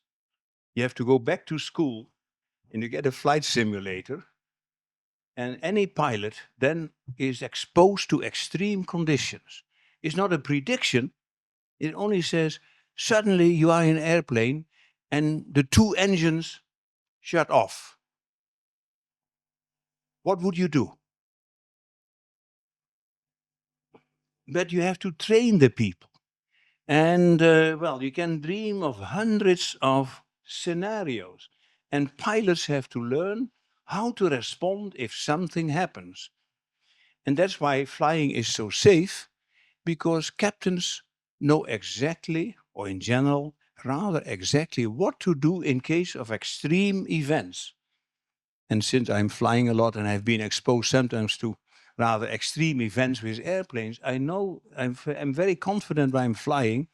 you have to go back to school and you get a flight simulator. And any pilot then is exposed to extreme conditions. It's not a prediction. It only says, suddenly you are in an airplane and the 2 engines shut off. What would you do? But you have to train the people. And well, you can dream of hundreds of scenarios. And pilots have to learn how to respond if something happens. And that's why flying is so safe, because captains know exactly, or in general, rather exactly what to do in case of extreme events. And since I'm flying a lot and I've been exposed sometimes to rather extreme events with airplanes, I know I'm very confident when I'm flying,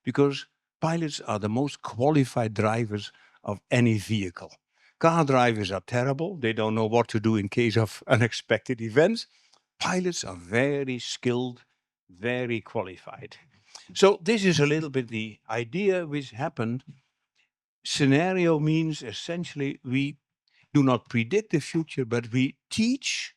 because pilots are the most qualified drivers of any vehicle. Car drivers are terrible. They don't know what to do in case of unexpected events. Pilots are very skilled, very qualified. So this is a little bit the idea which happened. Scenario means essentially we do not predict the future, but we teach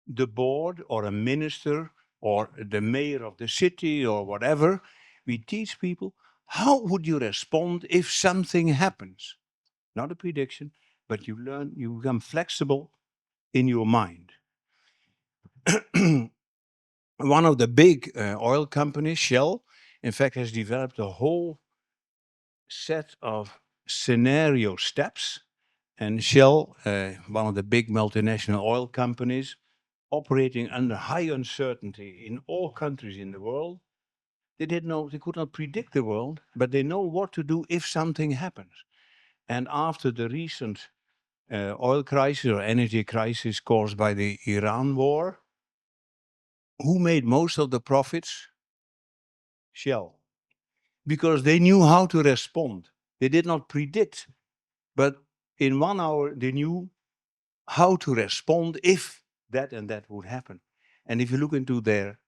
the board or a minister or the mayor of the city or whatever. We teach people, how would you respond if something happens? Not a prediction, but you learn, you become flexible in your mind. One of the big oil companies, Shell, in fact, has developed a whole set of scenario steps. And Shell, one of the big multinational oil companies, operating under high uncertainty in all countries in the world, they could not predict the world, but they know what to do if something happens. And after the recent oil crisis or energy crisis caused by the Iran war, who made most of the profits? Shell. Because they knew how to respond. They did not predict, but in 1 hour they knew how to respond if that and that would happen. And if you look into their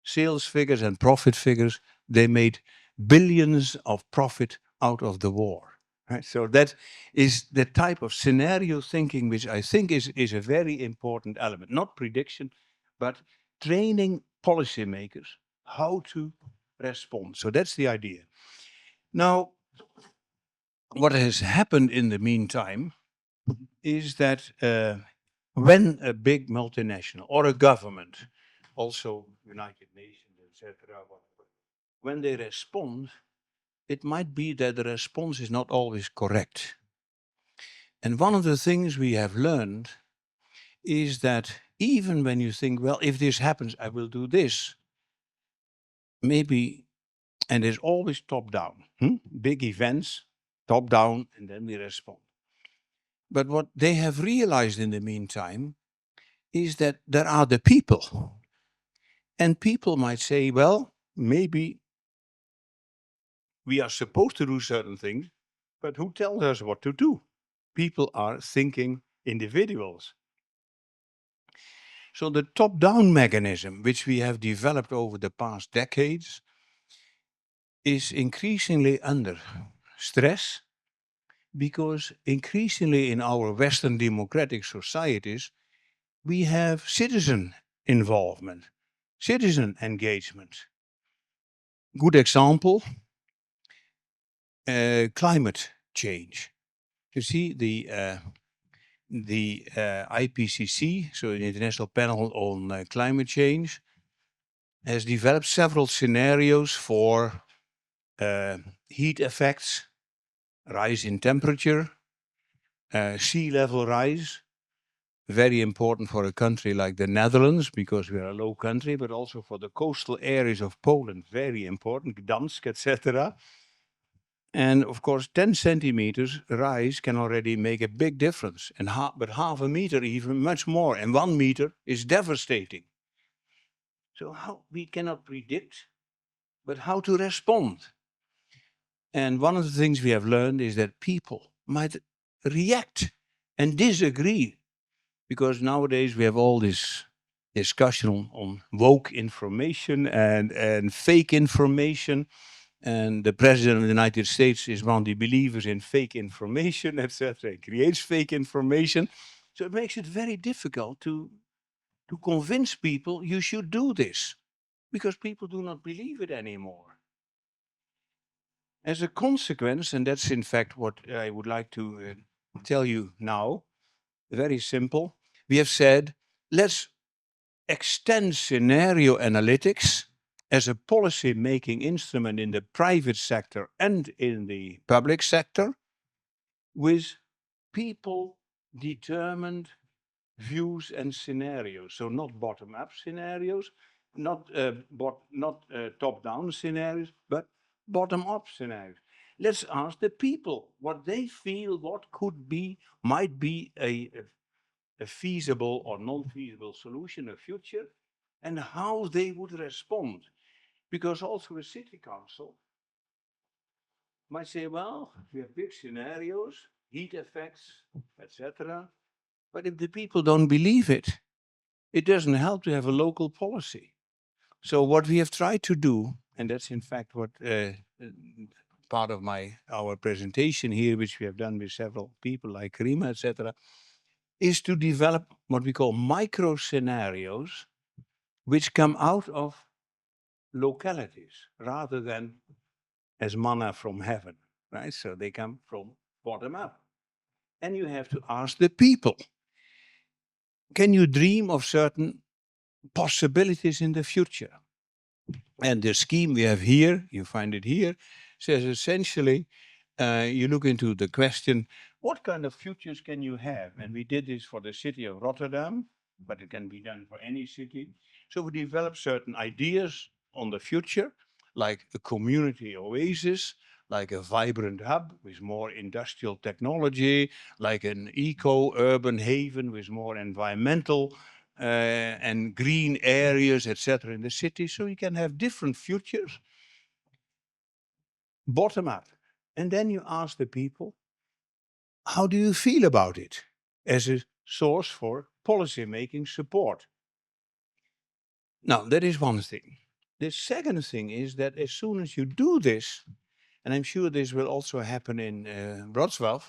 sales figures and profit figures, they made billions of profit out of the war. Right? So that is the type of scenario thinking which I think is a very important element. Not prediction, but training policymakers how to respond. So that's the idea. Now, what has happened in the meantime is that when a big multinational or a government, also United Nations, etc., when they respond, it might be that the response is not always correct. And one of the things we have learned is that even when you think, well, if this happens, I will do this, maybe, and there's always top down, big events, top down, and then we respond. But what they have realized in the meantime is that there are the people. And people might say, well, maybe we are supposed to do certain things, but who tells us what to do? People are thinking individuals. So the top-down mechanism, which we have developed over the past decades, is increasingly under stress, because increasingly in our Western democratic societies, we have citizen involvement, citizen engagement. Good example, climate change. You see, the IPCC, so the International Panel on Climate Change, has developed several scenarios for heat effects, rise in temperature, sea level rise. Very important for a country like the Netherlands, because we are a low country, but also for the coastal areas of Poland, very important, Gdansk, etc. And of course, 10 centimeters rise can already make a big difference, and but half a meter even much more, and 1 meter is devastating. So how we cannot predict, but how to respond. And one of the things we have learned is that people might react and disagree, because nowadays we have all this discussion on woke information and fake information. And the president of the United States is one of the believers in fake information, etc. He creates fake information. So it makes it very difficult to convince people you should do this, because people do not believe it anymore. As a consequence, and that's in fact what I would like to tell you now, very simple, we have said, let's extend scenario analytics as a policy-making instrument in the private sector and in the public sector with people-determined views and scenarios. So not bottom-up scenarios, not top-down scenarios, but bottom-up scenarios. Let's ask the people what they feel, what might be a feasible or non-feasible solution, a future, and how they would respond. Because also a city council might say, well, we have big scenarios, heat effects, etc. But if the people don't believe it, it doesn't help to have a local policy. So what we have tried to do, and that's in fact what part of our presentation here, which we have done with several people like Karima, etc., is to develop what we call micro scenarios, which come out of localities rather than as manna from heaven, right? So they come from bottom up. And you have to ask the people, can you dream of certain possibilities in the future? And the scheme we have here, you find it here, says essentially, you look into the question, what kind of futures can you have? And we did this for the city of Rotterdam, but it can be done for any city. So we developed certain ideas on the future, like a community oasis, like a vibrant hub with more industrial technology, like an eco-urban haven with more environmental and green areas, etc. in the city. So you can have different futures, bottom up. And then you ask the people, how do you feel about it as a source for policy-making support? Now, that is one thing. The second thing is that as soon as you do this, and I'm sure this will also happen in Wrocław,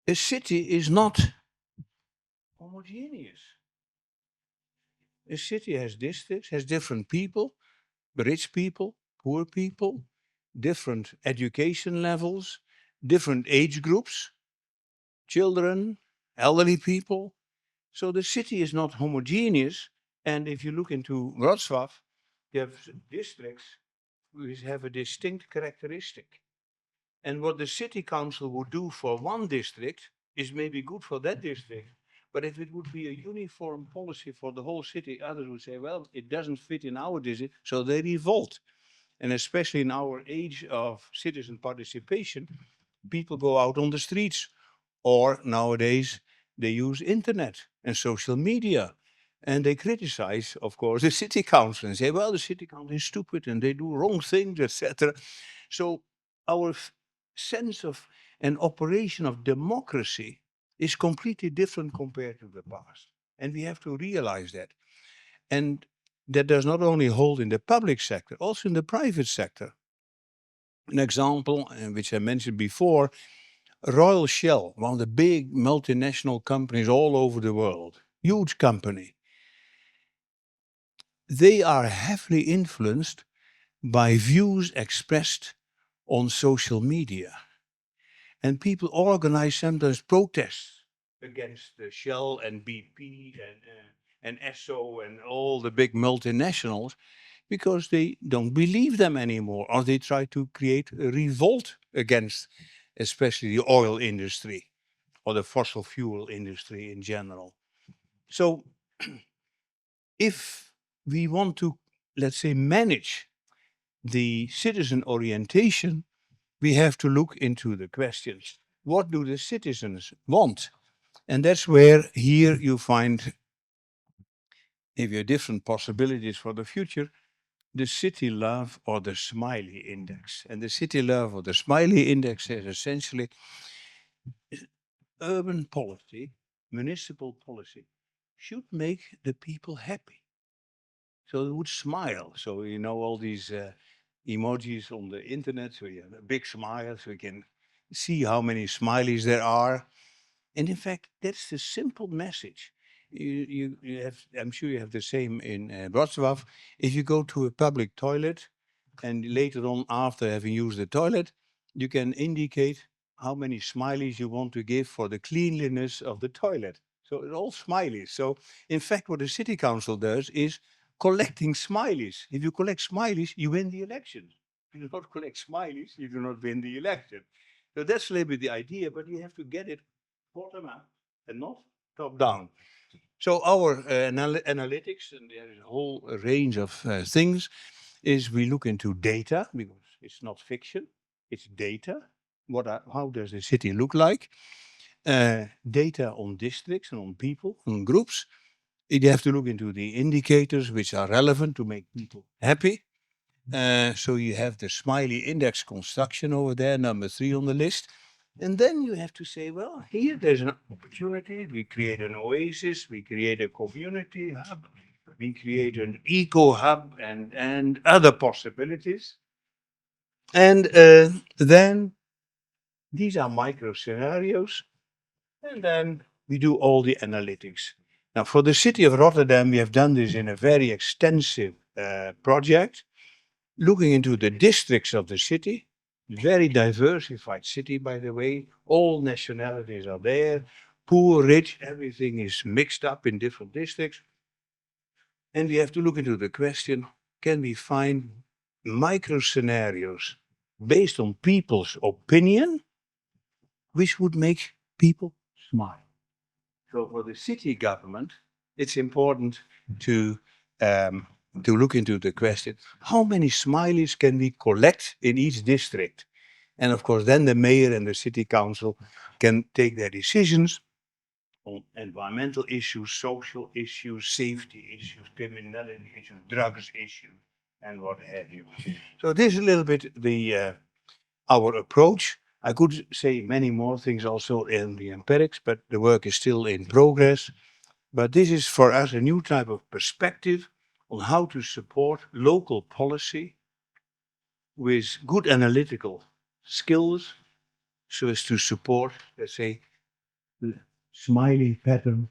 a city is not homogeneous. A city has districts, has different people, rich people, poor people, different education levels, different age groups, children, elderly people. So the city is not homogeneous. And if you look into Wrocław, you have districts which have a distinct characteristic. And what the city council would do for one district is maybe good for that district. But if it would be a uniform policy for the whole city, others would say, well, it doesn't fit in our district, so they revolt. And especially in our age of citizen participation, people go out on the streets. Or nowadays, they use internet and social media. And they criticize, of course, the city council and say, well, the city council is stupid and they do wrong things, etc. So our sense of an operation of democracy is completely different compared to the past. And we have to realize that. And that does not only hold in the public sector, also in the private sector. An example, which I mentioned before, Royal Shell, one of the big multinational companies all over the world, huge company. They are heavily influenced by views expressed on social media. And people organize sometimes protests against Shell and BP and Esso and all the big multinationals because they don't believe them anymore, or they try to create a revolt against especially the oil industry or the fossil fuel industry in general. So if we want to, let's say, manage the citizen orientation, we have to look into the questions. What do the citizens want? And that's where here you find, if you have different possibilities for the future, the city love or the smiley index. And the city love or the smiley index is essentially urban policy, municipal policy, should make the people happy. So they would smile. So, you know, all these emojis on the internet, so you have a big smile, so you can see how many smileys there are. And in fact, that's the simple message. You have, I'm sure you have the same in Wrocław. If you go to a public toilet, and later on, after having used the toilet, you can indicate how many smileys you want to give for the cleanliness of the toilet. So it's all smileys. So in fact, what the city council does is collecting smileys. If you collect smileys, you win the election. If you do not collect smileys, you do not win the election. So that's a little bit the idea, but you have to get it bottom up and not top down. So our analytics, and there is a whole range of things, is we look into data, because it's not fiction, it's data. How does the city look like? Data on districts and on people, on groups. You have to look into the indicators which are relevant to make people happy. So you have the smiley index construction over there, number 3 on the list. And then you have to say, well, here there's an opportunity. We create an oasis, we create a community hub, we create an eco hub and other possibilities. And then these are micro scenarios. And then we do all the analytics. Now, for the city of Rotterdam, we have done this in a very extensive project, looking into the districts of the city. Very diversified city, by the way. All nationalities are there. Poor, rich, everything is mixed up in different districts. And we have to look into the question, can we find micro scenarios based on people's opinion, which would make people smile? So for the city government, it's important to look into the question, how many smileys can we collect in each district? And of course, then the mayor and the city council can take their decisions on environmental issues, social issues, safety issues, criminality issues, drugs issues, and what have you. So this is a little bit the our approach. I could say many more things also in the empirics, but the work is still in progress. But this is for us a new type of perspective on how to support local policy with good analytical skills, so as to support, let's say, the smiley pattern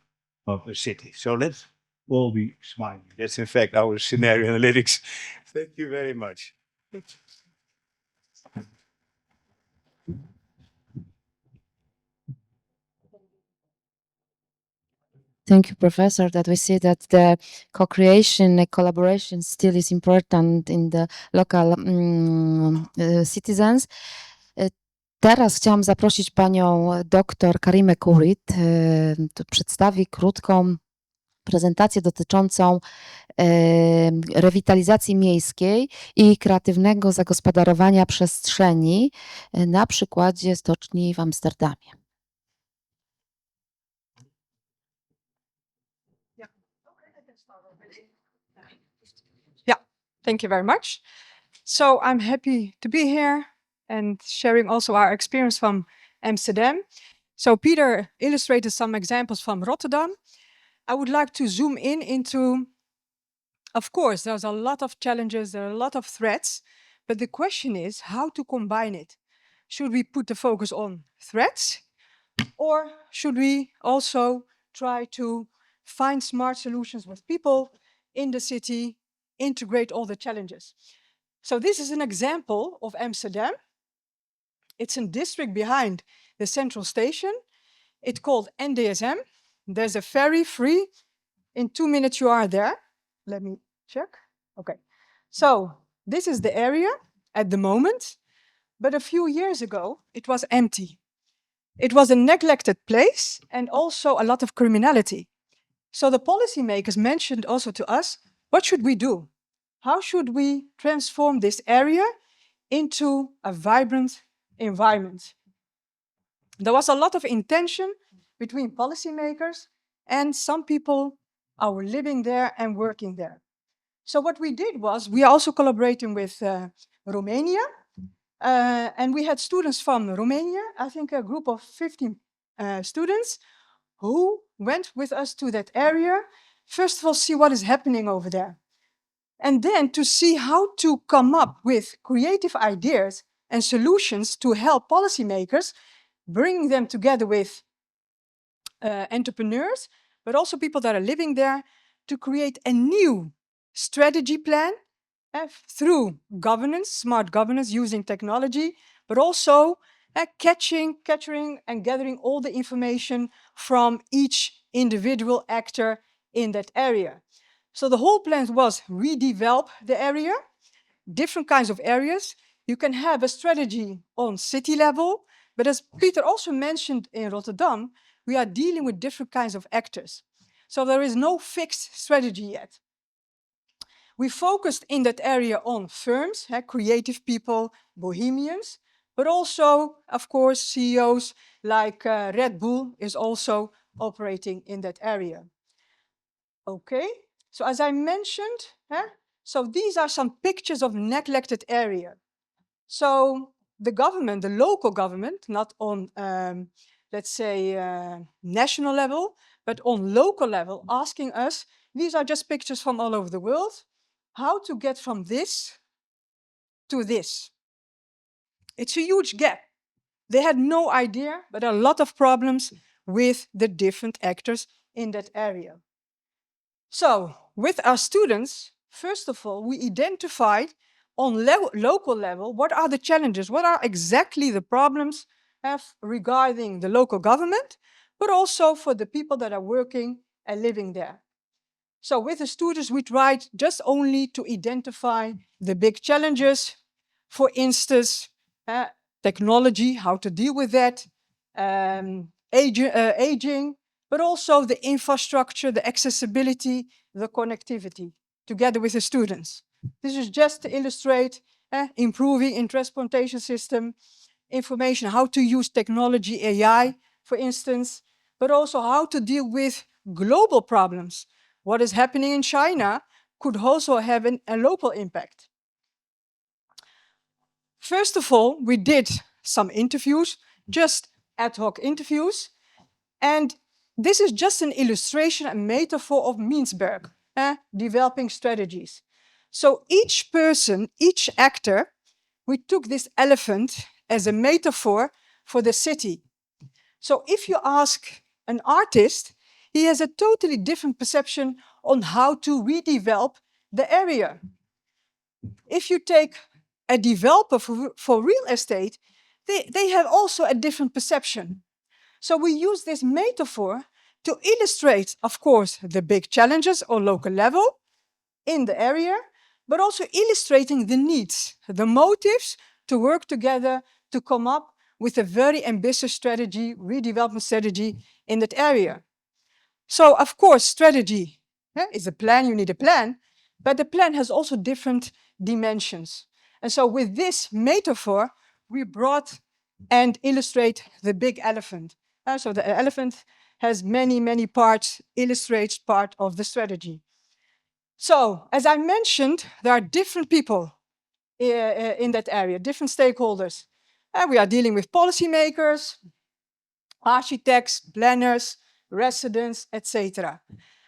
of a city. So let's all be smiling. That's in fact our scenario analytics. Thank you very much. Thank you, Professor, that we see that the co-creation and collaboration still is important in the local citizens. Teraz chciałam zaprosić panią dr Karimę Kourtit, to przedstawi krótką prezentację dotyczącą rewitalizacji miejskiej i kreatywnego zagospodarowania przestrzeni na przykładzie stoczni w Amsterdamie. Thank you very much. So I'm happy to be here and sharing also our experience from Amsterdam. So Peter illustrated some examples from Rotterdam. I would like to zoom in into, of course, there's a lot of challenges, there are a lot of threats, but the question is how to combine it. Should we put the focus on threats, or should we also try to find smart solutions with people in the city, integrate all the challenges? So this is an example of Amsterdam. It's a district behind the central station. It's called NDSM. There's a ferry free. In 2 minutes you are there. Let me check. Okay. So this is the area at the moment, but a few years ago it was empty. It was a neglected place and also a lot of criminality. So the policymakers mentioned also to us, what should we do? How should we transform this area into a vibrant environment? There was a lot of intention between policymakers and some people are living there and working there. So what we did was, we are also collaborating with Romania, and we had students from Romania, I think a group of 15 students, who went with us to that area. First of all, see what is happening over there. and then to see how to come up with creative ideas and solutions to help policymakers, bringing them together with entrepreneurs, but also people that are living there, to create a new strategy plan through governance, smart governance using technology, but also capturing and gathering all the information from each individual actor in that area. So the whole plan was redevelop the area, different kinds of areas. You can have a strategy on city level, but as Peter also mentioned in Rotterdam, we are dealing with different kinds of actors. So there is no fixed strategy yet. We focused in that area on firms, creative people, bohemians, but also, of course, CEOs like Red Bull is also operating in that area. Okay, so as I mentioned, so these are some pictures of neglected area. So the government, the local government, not on, let's say, national level, but on local level, asking us, these are just pictures from all over the world, how to get from this to this. It's a huge gap. They had no idea, but a lot of problems with the different actors in that area. So with our students, first of all, we identified on local level, what are the challenges? What are exactly the problems regarding the local government, but also for the people that are working and living there. So with the students, we tried just only to identify the big challenges. For instance, technology, how to deal with that, aging, but also the infrastructure, the accessibility, the connectivity, together with the students. This is just to illustrate improving in transportation system, information, how to use technology, AI, for instance, but also how to deal with global problems. What is happening in China could also have a local impact. First of all, we did some interviews, just ad hoc interviews. And this is just an illustration, a metaphor of Meensberg, developing strategies. So each person, each actor, we took this elephant as a metaphor for the city. So if you ask an artist, he has a totally different perception on how to redevelop the area. If you take a developer for real estate, they have also a different perception. So we use this metaphor to illustrate, of course, the big challenges on local level in the area, but also illustrating the needs, the motives to work together to come up with a very ambitious strategy, redevelopment strategy in that area. So, of course, strategy is a plan, you need a plan, but the plan has also different dimensions. And so with this metaphor, we brought and illustrate the big elephant. So the elephant has many, many parts, illustrates part of the strategy. So, as I mentioned, there are different people in that area, different stakeholders. We are dealing with policymakers, architects, planners, residents, etc.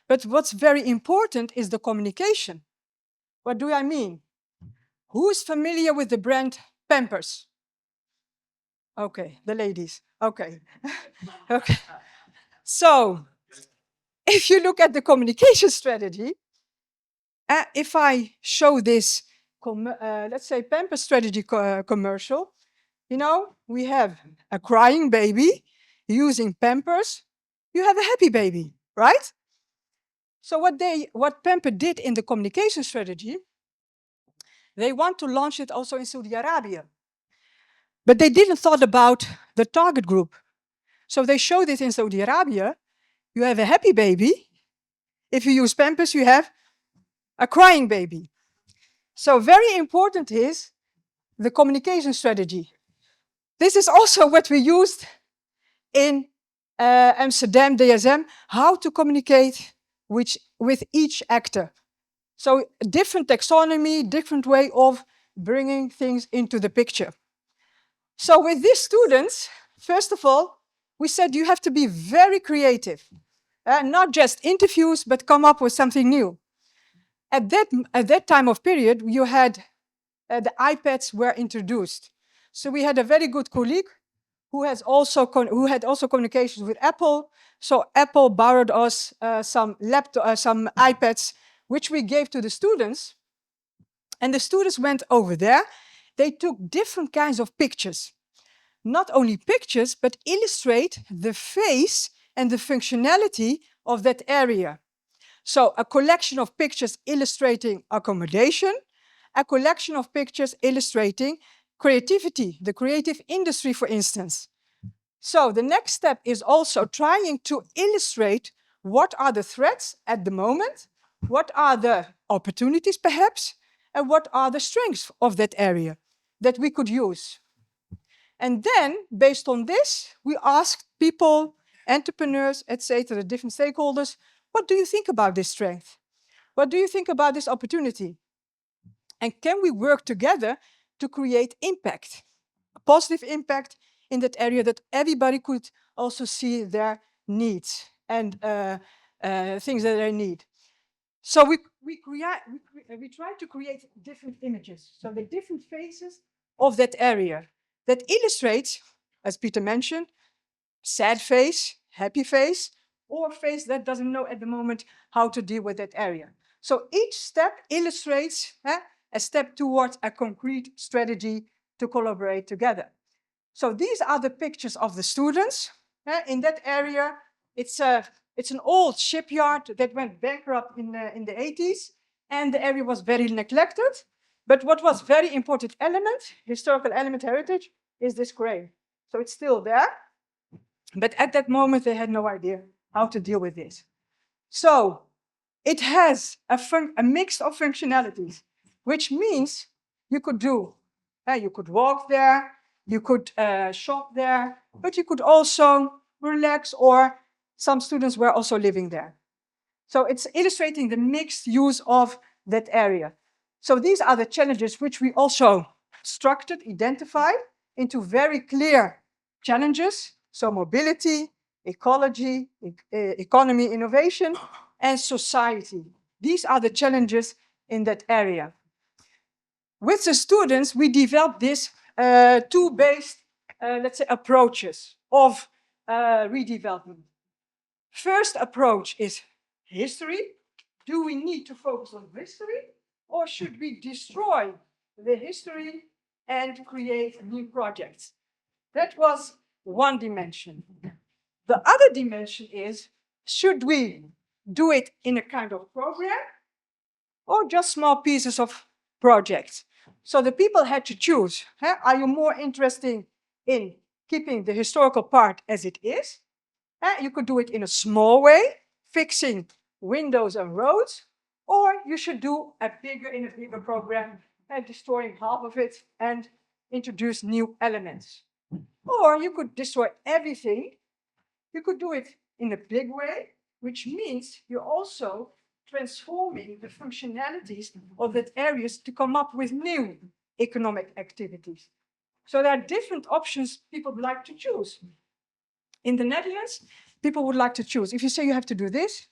But what's very important is the communication. What do I mean? Who is familiar with the brand Pampers? Okay, the ladies. Okay. Okay. So, if you look at the communication strategy, if I show this, let's say, Pampers strategy commercial, you know, we have a crying baby using Pampers. You have a happy baby, right? So what Pampers did in the communication strategy, they want to launch it also in Saudi Arabia. But they didn't thought about the target group. So they showed it in Saudi Arabia. You have a happy baby. If you use Pampers, you have a crying baby. So very important is the communication strategy. This is also what we used in Amsterdam, DSM, how to communicate with each actor. So different taxonomy, different way of bringing things into the picture. So with these students, first of all, we said you have to be very creative. Not just interviews, but come up with something new. At that time of period, you had the iPads were introduced. So we had a very good colleague who had also communications with Apple. So Apple borrowed us some iPads, which we gave to the students. And the students went over there. They took different kinds of pictures. Not only pictures, but illustrate the face and the functionality of that area. So a collection of pictures illustrating accommodation, a collection of pictures illustrating creativity, the creative industry, for instance. So the next step is also trying to illustrate what are the threats at the moment, what are the opportunities perhaps, and what are the strengths of that area that we could use. And then, based on this, we asked people, entrepreneurs, etc., different stakeholders, what do you think about this strength? What do you think about this opportunity? And can we work together to create impact, a positive impact in that area that everybody could also see their needs and things that they need? So we try to create different images, so the different phases of that area that illustrates, as Peter mentioned, sad face, happy face, or a face that doesn't know at the moment how to deal with that area. So each step illustrates a step towards a concrete strategy to collaborate together. So these are the pictures of the students. In that area, it's an old shipyard that went bankrupt in the 80s, and the area was very neglected. But what was very important element, historical element heritage, is this crane. So it's still there. But at that moment, they had no idea how to deal with this. So it has a mix of functionalities, which means you could you could walk there, you could shop there, but you could also relax, or some students were also living there. So it's illustrating the mixed use of that area. So these are the challenges which we also structured, identified into very clear challenges. So mobility, ecology, economy, innovation, and society. These are the challenges in that area. With the students, we developed this two based, let's say, approaches of redevelopment. First approach is history. Do we need to focus on history, or should we destroy the history and create new projects? That was one dimension. The other dimension is, should we do it in a kind of program or just small pieces of projects? So the people had to choose. Are you more interested in keeping the historical part as it is? You could do it in a small way, fixing windows and roads, or you should do a bigger program, destroying half of it and introduce new elements. Or you could destroy everything. You could do it in a big way, which means you're also transforming the functionalities of that areas to come up with new economic activities. So there are different options people would like to choose. In the Netherlands, people would like to choose. If you say you have to do this,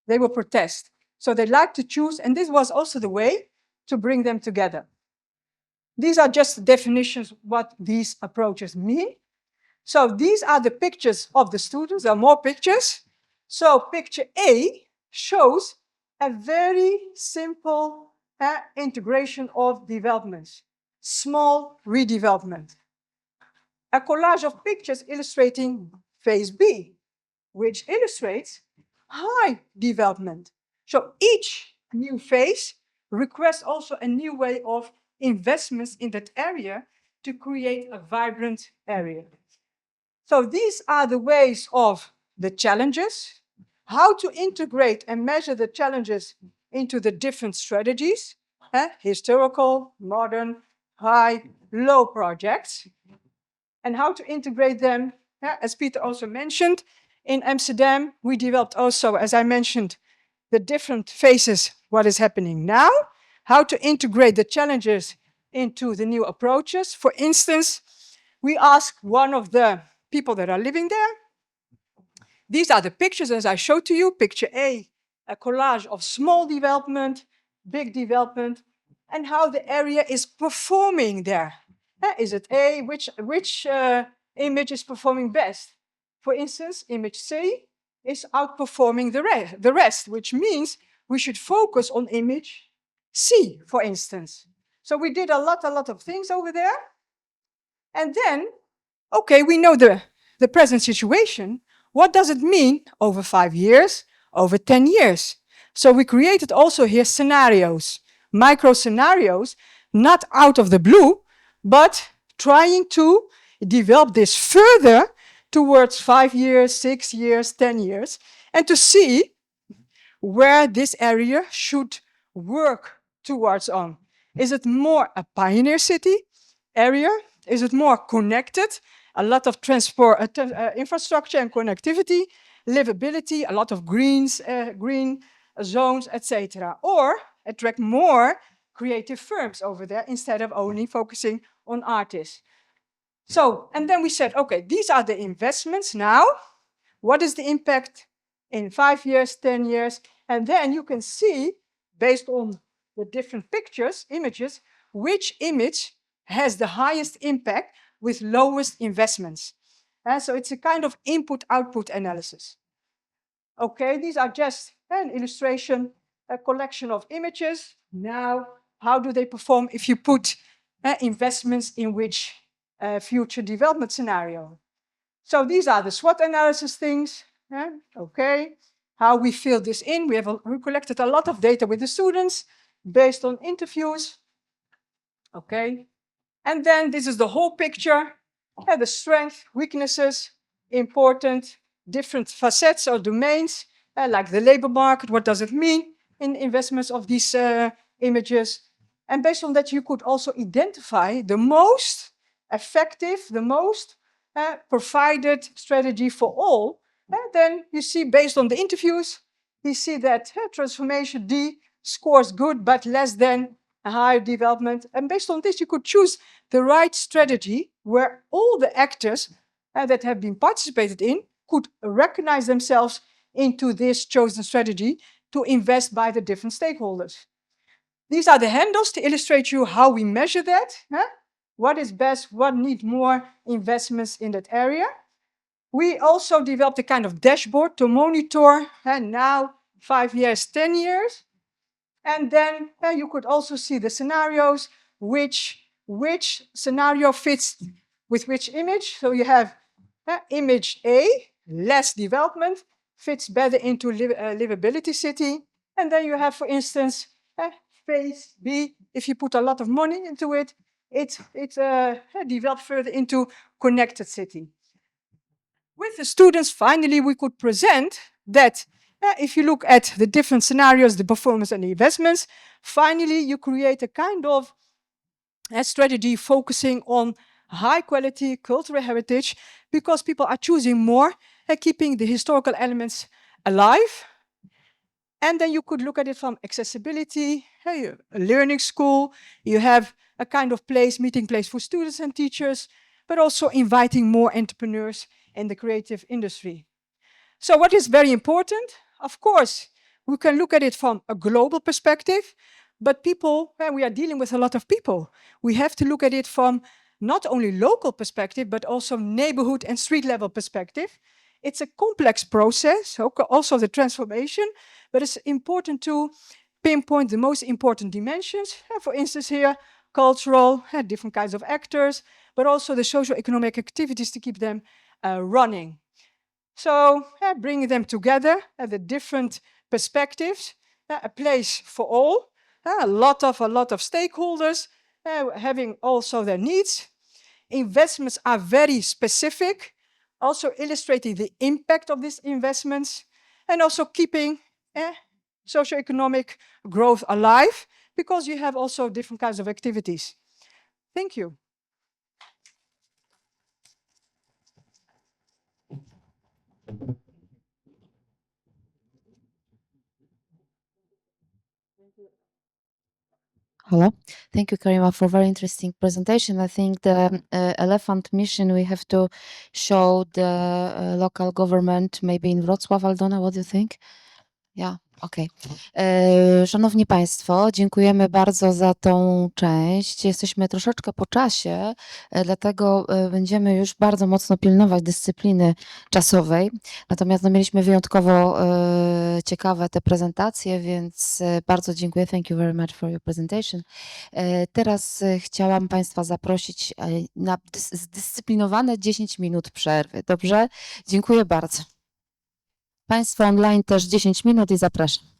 they will protest. So they like to choose, and this was also the way to bring them together. These are just definitions what these approaches mean. So these are the pictures of the students. There are more pictures. So picture A shows a very simple integration of developments, small redevelopment. A collage of pictures illustrating phase B, which illustrates high development. So each new phase requests also a new way of investments in that area to create a vibrant area. So these are the ways of the challenges, how to integrate and measure the challenges into the different strategies, historical, modern, high, low projects, and how to integrate them. As Peter also mentioned, in Amsterdam, we developed also, as I mentioned, the different phases, what is happening now, how to integrate the challenges into the new approaches. For instance, we asked one of the people that are living there. These are the pictures as I showed to you. Picture A collage of small development, big development, and how the area is performing there. Is it A? Which image is performing best? For instance, image C is outperforming the rest, which means we should focus on image C, for instance. So we did a lot of things over there. And then, okay, we know the present situation. What does it mean over 5 years, over 10 years? So we created also here scenarios, micro scenarios, not out of the blue, but trying to develop this further towards 5 years, 6 years, 10 years, and to see where this area should work towards on. Is it more a pioneer city area? Is it more connected? A lot of transport infrastructure and connectivity, livability, a lot of green zones, etc. Or attract more creative firms over there instead of only focusing on artists. So, and then we said, okay, these are the investments now. What is the impact in 5 years, 10 years? And then you can see, based on the different pictures, images, which image has the highest impact with lowest investments. So it's a kind of input-output analysis. Okay, these are just an illustration, a collection of images. Now, how do they perform if you put investments in which future development scenario? So these are the SWOT analysis things. Okay, how we fill this in. We collected a lot of data with the students based on interviews. Okay, and then this is the whole picture. The strength, weaknesses, important, different facets or domains, like the labor market. What does it mean in investments of these images? And based on that, you could also identify the most effective, the most provided strategy for all. Then you see, based on the interviews, you see that transformation D scores good, but less than a higher development. And based on this, you could choose the right strategy where all the actors that have been participated in could recognize themselves into this chosen strategy to invest by the different stakeholders. These are the handles to illustrate you how we measure that. What is best, what needs more investments in that area. We also developed a kind of dashboard to monitor now 5 years, 10 years. And then you could also see the scenarios, which scenario fits with which image. So you have image A, less development, fits better into livability city. And then you have, for instance, phase B, if you put a lot of money into it, it developed further into connected city. With the students, finally, we could present that if you look at the different scenarios, the performance and the investments, finally, you create a kind of strategy focusing on high quality cultural heritage because people are choosing more and keeping the historical elements alive. And then you could look at it from accessibility, a learning school, you have a kind of place, meeting place for students and teachers, but also inviting more entrepreneurs in the creative industry. So what is very important? Of course, we can look at it from a global perspective, but people, we are dealing with a lot of people. We have to look at it from not only local perspective, but also neighborhood and street level perspective. It's a complex process, also the transformation, but it's important to pinpoint the most important dimensions. For instance here, cultural, different kinds of actors, but also the socio-economic activities to keep them running. So bringing them together at the different perspectives, a place for all, a lot of stakeholders having also their needs. Investments are very specific, also illustrating the impact of these investments and also keeping socioeconomic growth alive because you have also different kinds of activities. Thank you. Hello. Thank you, Karima, for a very interesting presentation. I think the elephant mission, we have to show the local government, maybe in Wrocław, Aldona, what do you think? Yeah. Okej. Szanowni Państwo, dziękujemy bardzo za tą część. Jesteśmy troszeczkę po czasie, dlatego będziemy już bardzo mocno pilnować dyscypliny czasowej. Natomiast no, mieliśmy wyjątkowo ciekawe te prezentacje, więc bardzo dziękuję. Thank you very much for your presentation. Teraz chciałam Państwa zaprosić na zdyscyplinowane 10 minut przerwy. Dobrze? Dziękuję bardzo. Państwo online też 10 minut i zapraszam.